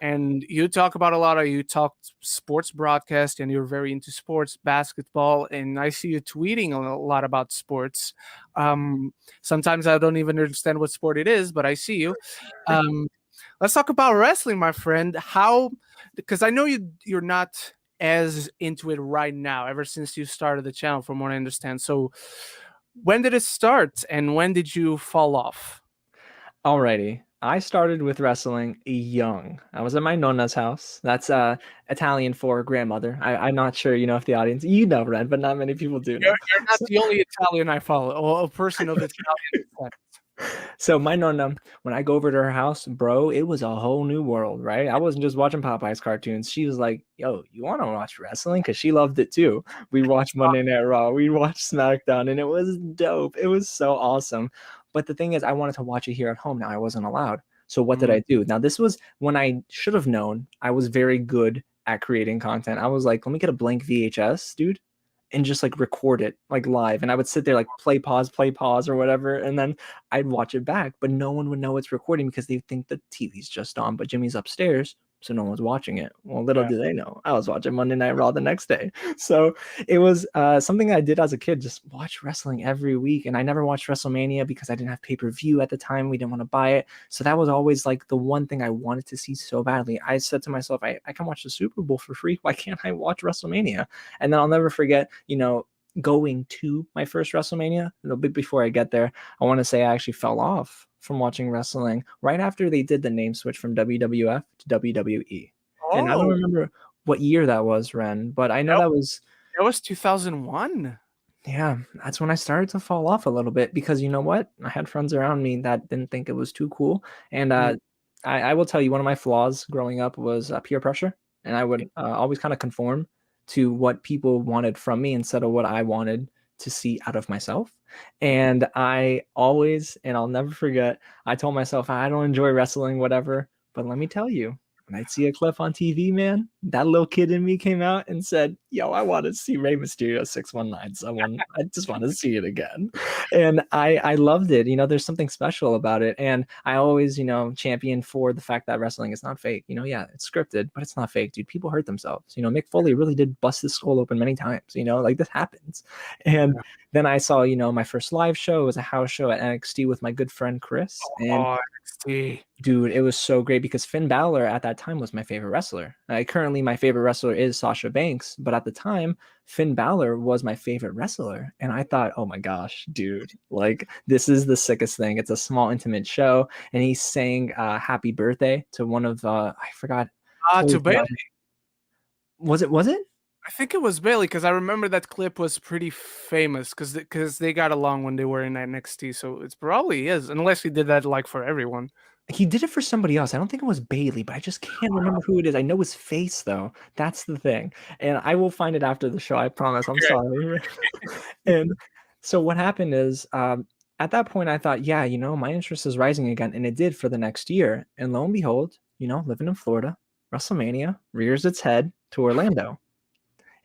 And you talk about a lot of, you talk sports broadcast, and you're very into sports basketball, and I see you tweeting a lot about sports. Sometimes I don't even understand what sport it is, but I see you. um let's talk about wrestling, my friend. How, because I know you're not as into it right now, ever since you started the channel, from what I understand. So when did it start, and when did you fall off? Alrighty. I started with wrestling young. I was at my nonna's house. That's Italian for grandmother. I'm not sure, if the audience, Ren, but not many people do know. You're not So, the only Italian I follow, or a person of Italian descent. so my nonna, when I go over to her house, bro, it was a whole new world, right? I wasn't just watching Popeye's cartoons. She was like, "Yo, you want to watch wrestling?" Because she loved it too. We watched Monday Night Raw, we watched SmackDown, and it was dope. It was so awesome. But the thing is, I wanted to watch it here at home. Now I wasn't allowed. So what did Mm, I do? Now this was when I should have known I was very good at creating content. I was like, let me get a blank VHS, dude, and just like record it like live. And I would sit there like play pause or whatever. And then I'd watch it back, but no one would know it's recording because they think the TV's just on, but Jimmy's upstairs so no one's watching it. Well, little Yeah. do they know, I was watching Monday Night Raw the next day. So it was something I did as a kid, just watch wrestling every week. And I never watched WrestleMania because I didn't have pay-per-view at the time. We didn't want to buy it. So that was always like the one thing I wanted to see so badly. I said to myself, I can watch the Super Bowl for free. Why can't I watch WrestleMania? And then I'll never forget, going to my first WrestleMania. A little bit before I get there, I want to say I actually fell off from watching wrestling right after they did the name switch from WWF to WWE. And I don't Oh, remember what year that was, Ren, but I know that, that was, that was 2001. yeah, that's when I started to fall off a little bit because you know what? I had friends around me that didn't think it was too cool. And Mm. I will tell you, one of my flaws growing up was peer pressure. And I would always kind of conform to what people wanted from me instead of what I wanted to see out of myself. And I always, and I'll never forget, I told myself, I don't enjoy wrestling, whatever. But let me tell you, when I'd see a clip on TV, man, that little kid in me came out and said, "Yo, I want to see Rey Mysterio 619 someone. I just want to see it again." And I loved it. There's something special about it. And I always, champion for the fact that wrestling is not fake. Yeah, it's scripted, but it's not fake, dude. People hurt themselves. Mick Foley really did bust his skull open many times, like this happens. And then I saw, my first live show was a house show at NXT with my good friend Chris. And Oh, NXT. dude, it was so great because Finn Balor at that time was my favorite wrestler. Currently, my favorite wrestler is Sasha Banks, but at the time, Finn Balor was my favorite wrestler. And I thought, oh my gosh, dude, like this is the sickest thing. It's a small, intimate show. And he sang Happy Birthday to one of, I forgot, totally To forgot. Bailey. Was it? I think it was Bailey because I remember that clip was pretty famous because they got along when they were in NXT. So it's probably is, unless he did that like for everyone. He did it for somebody else. I don't think it was Bailey, but I just can't remember who it is. I know his face though. That's the thing. And I will find it after the show. I promise. I'm Okay. sorry. And so what happened is, at that point, I thought, yeah, my interest is rising again, and it did for the next year. And lo and behold, living in Florida, WrestleMania rears its head to Orlando.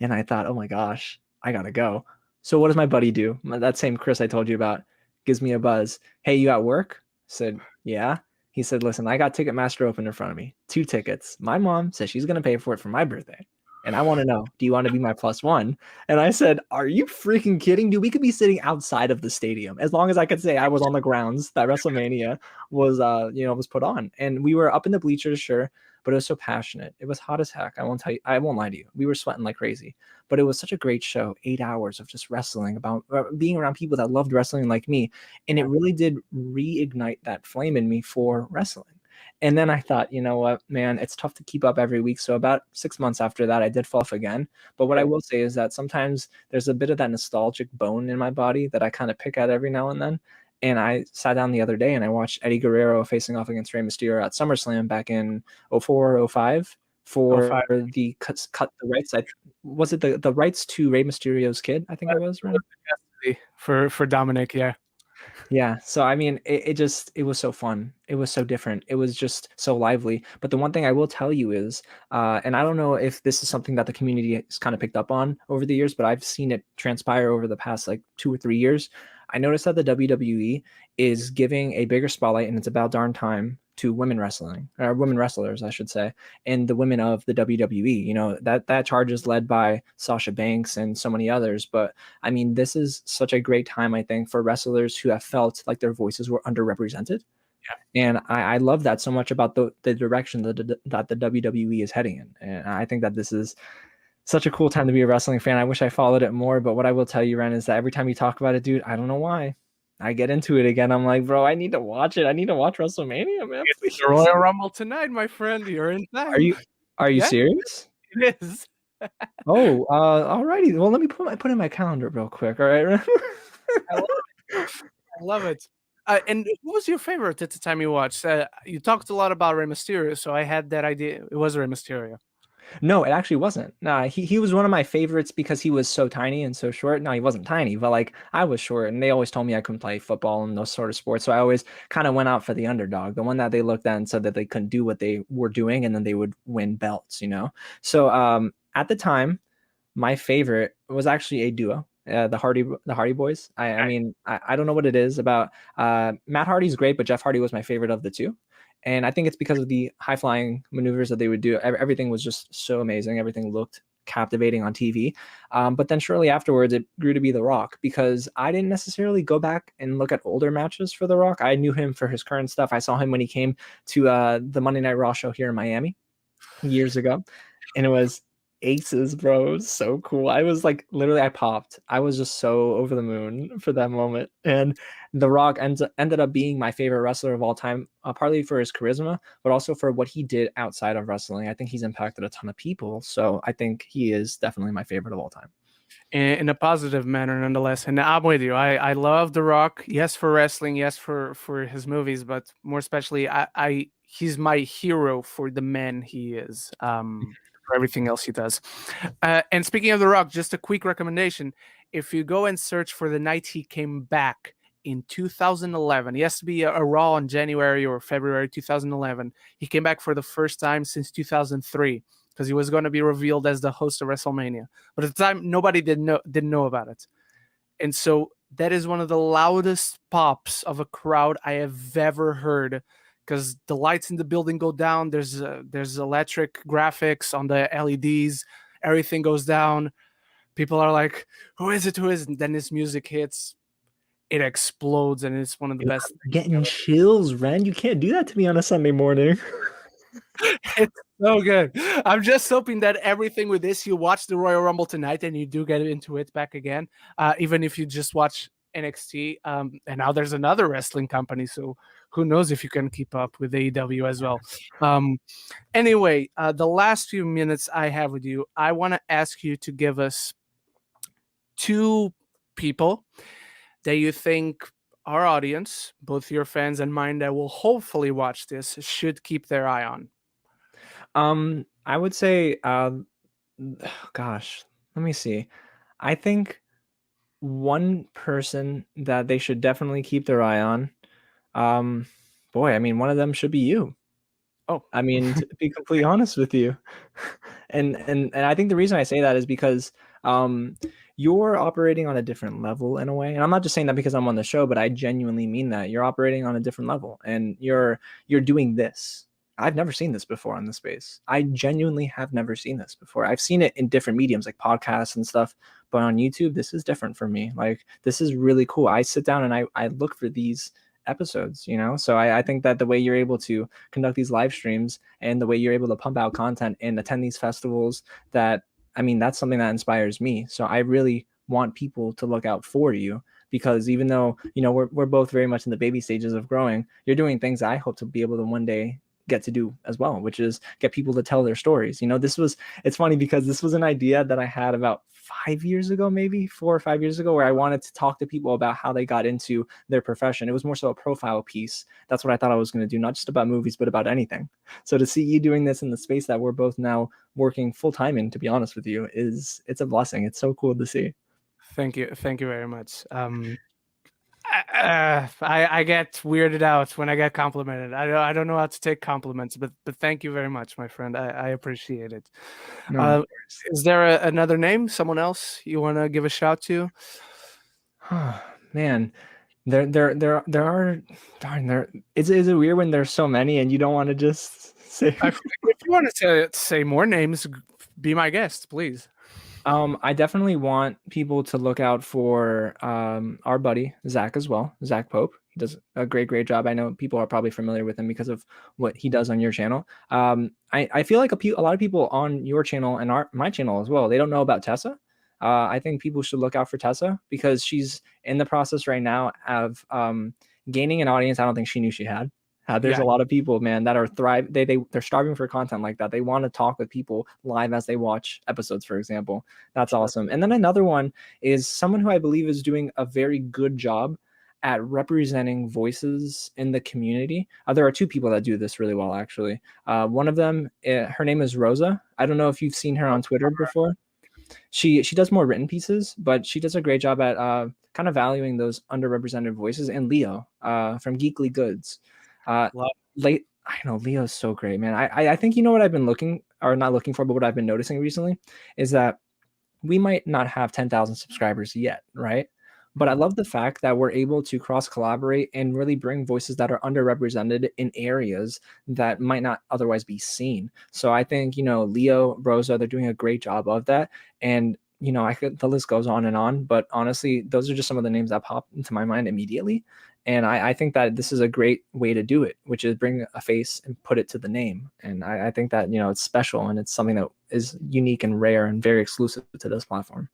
And I thought, oh my gosh, I gotta go. So what does my buddy do? That same Chris I told you about gives me a buzz. Hey, you at work? I said, yeah. He said, listen, I got Ticketmaster open in front of me. 2 tickets. My mom says she's gonna pay for it for my birthday. And I want to know, do you want to be my plus one? And I said, are you freaking kidding? Dude, we could be sitting outside of the stadium as long as I could say I was on the grounds that WrestleMania was put on. And we were up in the bleachers, sure, but it was so passionate. It was hot as heck. I won't lie to you. We were sweating like crazy, but it was such a great show. 8 hours of just wrestling, about being around people that loved wrestling like me. And it really did reignite that flame in me for wrestling. And then I thought, you know what, man, it's tough to keep up every week. So about 6 months after that, I did fall off again. But what I will say is that sometimes there's a bit of that nostalgic bone in my body that I kind of pick at every now and then. And I sat down the other day and I watched Eddie Guerrero facing off against Rey Mysterio at SummerSlam back in 04, 05 Oh, for five. the cut the rights. Was it the rights to Rey Mysterio's kid? I think it was, Ren. For Dominic, yeah. Yeah. So I mean, it was so fun. It was so different. It was just so lively. But the one thing I will tell you is, and I don't know if this is something that the community has kind of picked up on over the years, but I've seen it transpire over the past like 2 or 3 years. I noticed that the WWE is giving a bigger spotlight, and it's about darn time, to women wrestling, or women wrestlers, I should say, and the women of the WWE. That charge is led by Sasha Banks and so many others, but I mean, this is such a great time, I think, for wrestlers who have felt like their voices were underrepresented. And I love that so much about the direction that the WWE is heading in. And I think that this is such a cool time to be a wrestling fan. I wish I followed it more, but what I will tell you, Ren, is that every time you talk about it, dude, I don't know why. I get into it again. I'm like, bro, I need to watch it. I need to watch WrestleMania, man. It's Please. the Royal Rumble tonight, my friend. You're in Are time. you are you Yeah, serious? it is. Oh, alrighty. Well, let me put in my calendar real quick. All right. I love I love it. And who was your favorite at the time you watched? You talked a lot about Rey Mysterio, so I had that idea. It was Rey Mysterio. No, it actually wasn't. Nah, he was one of my favorites because he was so tiny and so short. No, he wasn't tiny, but like I was short, and they always told me I couldn't play football and those sort of sports. So I always kind of went out for the underdog, the one that they looked at and said that they couldn't do what they were doing, and then they would win belts. So at the time, my favorite was actually a duo. The Hardy Boys. I mean, I don't know what it is about. Matt Hardy's great, but Jeff Hardy was my favorite of the two. And I think it's because of the high flying maneuvers that they would do. Everything was just so amazing. Everything looked captivating on TV. But then shortly afterwards, it grew to be The Rock, because I didn't necessarily go back and look at older matches for The Rock. I knew him for his current stuff. I saw him when he came to the Monday Night Raw show here in Miami years ago, and it was aces, bro. It was so cool. I was like, literally, I popped. I was just so over the moon for that moment. And The Rock ended up being my favorite wrestler of all time, partly for his charisma, but also for what he did outside of wrestling. I think he's impacted a ton of people, so I think he is definitely my favorite of all time. In a positive manner nonetheless. And I'm with you. I love The Rock. Yes, for wrestling. Yes, for his movies, but more especially, I he's my hero for the man he is. For everything else he does. And speaking of The Rock, just a quick recommendation: if you go and search for the night he came back in 2011, he has to be a Raw in January or February 2011. He came back for the first time since 2003 because he was going to be revealed as the host of WrestleMania. But at the time, nobody didn't know about it, and so that is one of the loudest pops of a crowd I have ever heard. Because the lights in the building go down, there's electric graphics on the LEDs, everything goes down. People are like, "Who is it? Who is it?" And then this music hits, it explodes, and it's one of the Dude, best. I'm getting chills, Ren. You can't do that to me on a Sunday morning. It's so good. I'm just hoping that everything with this, you watch the Royal Rumble tonight and you do get into it back again, even if you just watch NXT. And now there's another wrestling company, so who knows if you can keep up with AEW as well. Anyway, the last few minutes I have with you, I want to ask you to give us two people that you think our audience, both your fans and mine that will hopefully watch this, should keep their eye on. I would say, gosh, let me see. I think one person that they should definitely keep their eye on, um, boy, I mean, one of them should be you. Oh, I mean, to be completely honest with you. And I think the reason I say that is because um you're operating on a different level in a way. And I'm not just saying that because I'm on the show, but I genuinely mean that. You're operating on a different level, and you're doing this. I've never seen this before on the space. I genuinely have never seen this before. I've seen it in different mediums like podcasts and stuff, but on YouTube, this is different for me. Like, this is really cool. I sit down and I look for these episodes, you know? So I think that the way you're able to conduct these live streams and the way you're able to pump out content and attend these festivals, that, I mean, that's something that inspires me. So I really want people to look out for you, because even though, you know, we're both very much in the baby stages of growing, you're doing things I hope to be able to one day get to do as well, which is get people to tell their stories. You know, it's funny because this was an idea that I had about 5 years ago, maybe 4 or 5 years ago, where I wanted to talk to people about how they got into their profession. It was more so a profile piece. That's what I thought I was going to do, not just about movies, but about anything. So to see you doing this in the space that we're both now working full time in, to be honest with you, it's a blessing. It's so cool to see. thank you very much. I get weirded out when I get complimented. I don't know how to take compliments, but thank you very much, my friend. I appreciate it. No, of Uh, course. is there another name, someone else you want to give a shout to? Man, there are, darn, there is it weird when there's so many and you don't want to just say. If you want to say more names, be my guest, please. I definitely want people to look out for our buddy Zach as well, Zach Pope. He does a great job. I know people are probably familiar with him because of what he does on your channel. I feel like a lot of people on your channel and my channel as well, they don't know about Tessa. I think people should look out for Tessa because she's in the process right now of gaining an audience I don't think she knew she had. There's Yeah, a lot of people, man, that are they're starving for content like that. They want to talk with people live as they watch episodes, for example. That's sure. awesome. And then another one is someone who I believe is doing a very good job at representing voices in the community. There are two people that do this really well, actually. One of them, her name is Rosa. I don't know if you've seen her on Twitter before. She does more written pieces, but she does a great job at kind of valuing those underrepresented voices. And Leo from Geekly Goods. Love. Late, I know Leo's so great, man. I think, you know what I've been looking, or not looking for, but what I've been noticing recently is that we might not have 10,000 subscribers yet, right? But I love the fact that we're able to cross collaborate and really bring voices that are underrepresented in areas that might not otherwise be seen. So I think, Leo, Rosa, they're doing a great job of that. And, the list goes on, but honestly, those are just some of the names that pop into my mind immediately. And I think that this is a great way to do it, which is bring a face and put it to the name. And I think that, it's special and it's something that is unique and rare and very exclusive to this platform.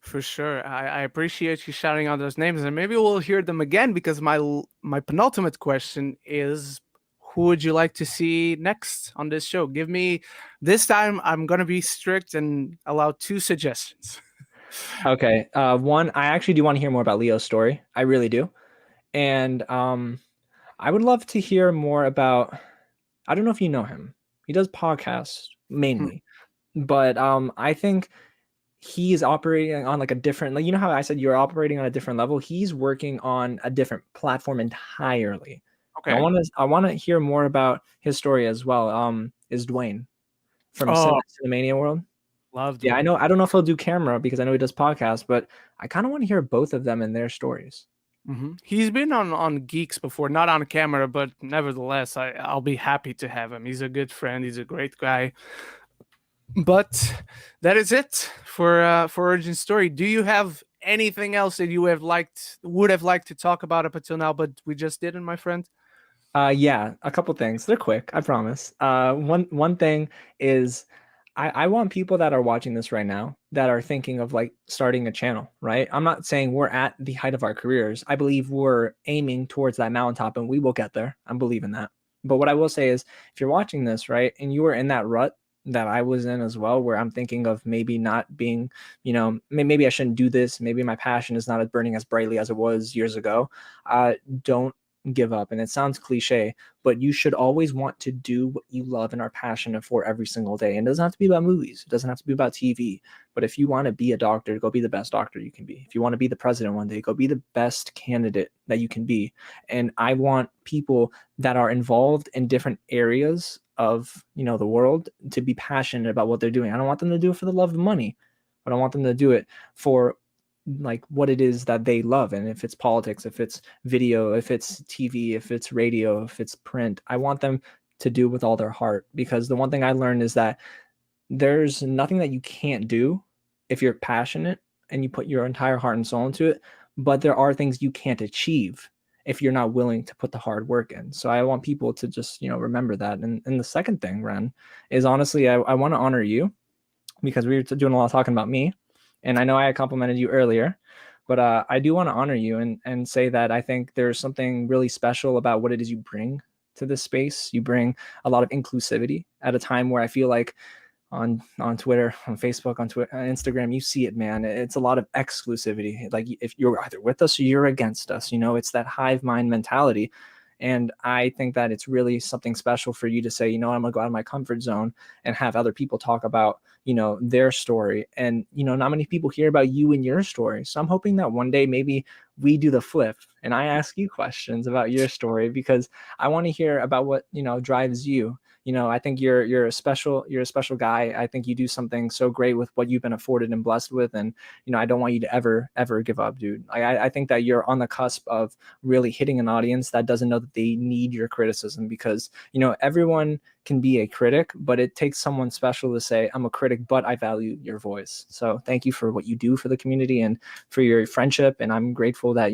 For sure. I appreciate you shouting out those names, and maybe we'll hear them again because my penultimate question is, who would you like to see next on this show? Give me, this time I'm gonna be strict and allow two suggestions. Okay. One, I actually do want to hear more about Leo's story. I really do. And I would love to hear more about, I don't know if you know him. He does podcasts Hmm. mainly, but I think he's operating on like a different, like, how I said you're operating on a different level. He's working on a different platform entirely. And Okay. I want to hear more about his story as well. Is Dwayne from Oh, Cinemania World? love Yeah, I Dwayne. know. I don't know if he'll do camera because I know he does podcasts, but I kind of want to hear both of them and their stories. He's been on Geeks before, not on camera, but nevertheless, I'll be happy to have him. He's a good friend. He's a great guy. But that is it for Origin Story. Do you have anything else that you would have liked to talk about up until now, but we just didn't, my friend? Yeah, a couple things. They're quick, I promise. One thing is I want people that are watching this right now that are thinking of like starting a channel, right? I'm not saying we're at the height of our careers. I believe we're aiming towards that mountaintop and we will get there. I'm believing that. But what I will say is if you're watching this, right, and you were in that rut that I was in as well, where I'm thinking of maybe not being, maybe I shouldn't do this. Maybe my passion is not as burning as brightly as it was years ago. Don't give up. And it sounds cliche, but you should always want to do what you love and are passionate for every single day. And it doesn't have to be about movies, it doesn't have to be about TV. But if you want to be a doctor, go be the best doctor you can be. If you want to be the president one day, go be the best candidate that you can be. And I want people that are involved in different areas of the world to be passionate about what they're doing. I don't want them to do it for the love of money, but I want them to do it for like what it is that they love. And if it's politics, if it's video, if it's TV, if it's radio, if it's print, I want them to do with all their heart. Because the one thing I learned is that there's nothing that you can't do if you're passionate and you put your entire heart and soul into it. But there are things you can't achieve if you're not willing to put the hard work in. So I want people to just, remember that. And the second thing, Ren, is honestly, I want to honor you because we were doing a lot of talking about me. And I know I complimented you earlier, but I do want to honor you and say that I think there's something really special about what it is you bring to this space. You bring a lot of inclusivity at a time where I feel like on Twitter, on Facebook, on Twitter, Instagram, you see it, man. It's a lot of exclusivity. Like if you're either with us or you're against us, it's that hive mind mentality. And I think that it's really something special for you to say, I'm gonna go out of my comfort zone and have other people talk about, their story. And, not many people hear about you and your story. So I'm hoping that one day maybe we do the flip and I ask you questions about your story because I want to hear about what, drives you. I think you're a special guy. I think you do something so great with what you've been afforded and blessed with. And, I don't want you to ever give up, dude. I think that you're on the cusp of really hitting an audience that doesn't know that they need your criticism because, everyone can be a critic, but it takes someone special to say, I'm a critic, but I value your voice. So thank you for what you do for the community and for your friendship. And I'm grateful that,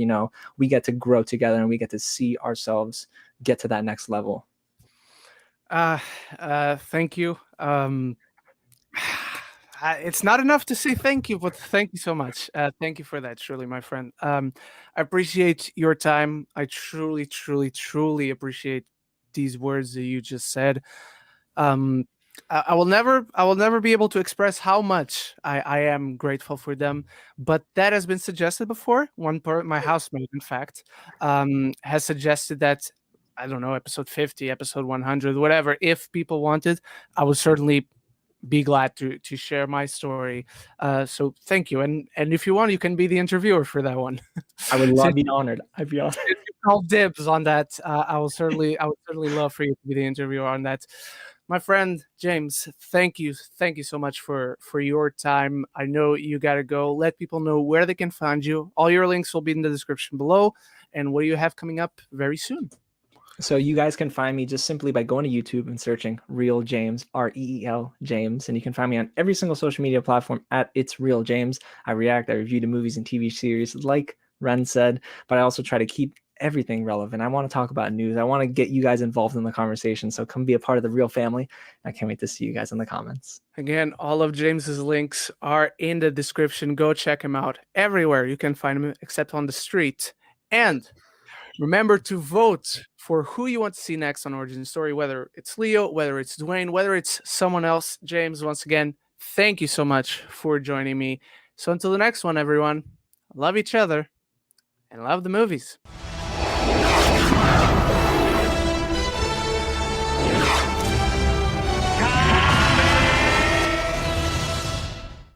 we get to grow together and we get to see ourselves get to that next level. Uh, Thank you. It's not enough to say thank you, but thank you so much. Thank you for that, truly, my friend. I appreciate your time. I truly, truly, truly appreciate these words that you just said. Um, I will never be able to express how much I am grateful for them. But that has been suggested before. My housemate, in fact, has suggested that, I don't know, episode 50, episode 100, whatever. If people wanted, I would certainly be glad to share my story. So thank you, and if you want, you can be the interviewer for that one. I would since, be honored. I'd be honored. since you called dibs on that, I would certainly love for you to be the interviewer on that. My friend James, thank you so much for your time. I know you gotta go. Let people know where they can find you. All your links will be in the description below, and what do you have coming up very soon. So you guys can find me just simply by going to YouTube and searching Real James, REEL James, and you can find me on every single social media platform at It's Real James. I react, I review the movies and TV series, like Ren said, but I also try to keep everything relevant. I want to talk about news. I want to get you guys involved in the conversation. So come be a part of the Real family. I can't wait to see you guys in the comments. Again, all of James's links are in the description. Go check him out everywhere. You can find him except on the street. And remember to vote for who you want to see next on Origin Story, whether it's Leo, whether it's Dwayne, whether it's someone else. James, once again, thank you so much for joining me. So until the next one, everyone, love each other and love the movies.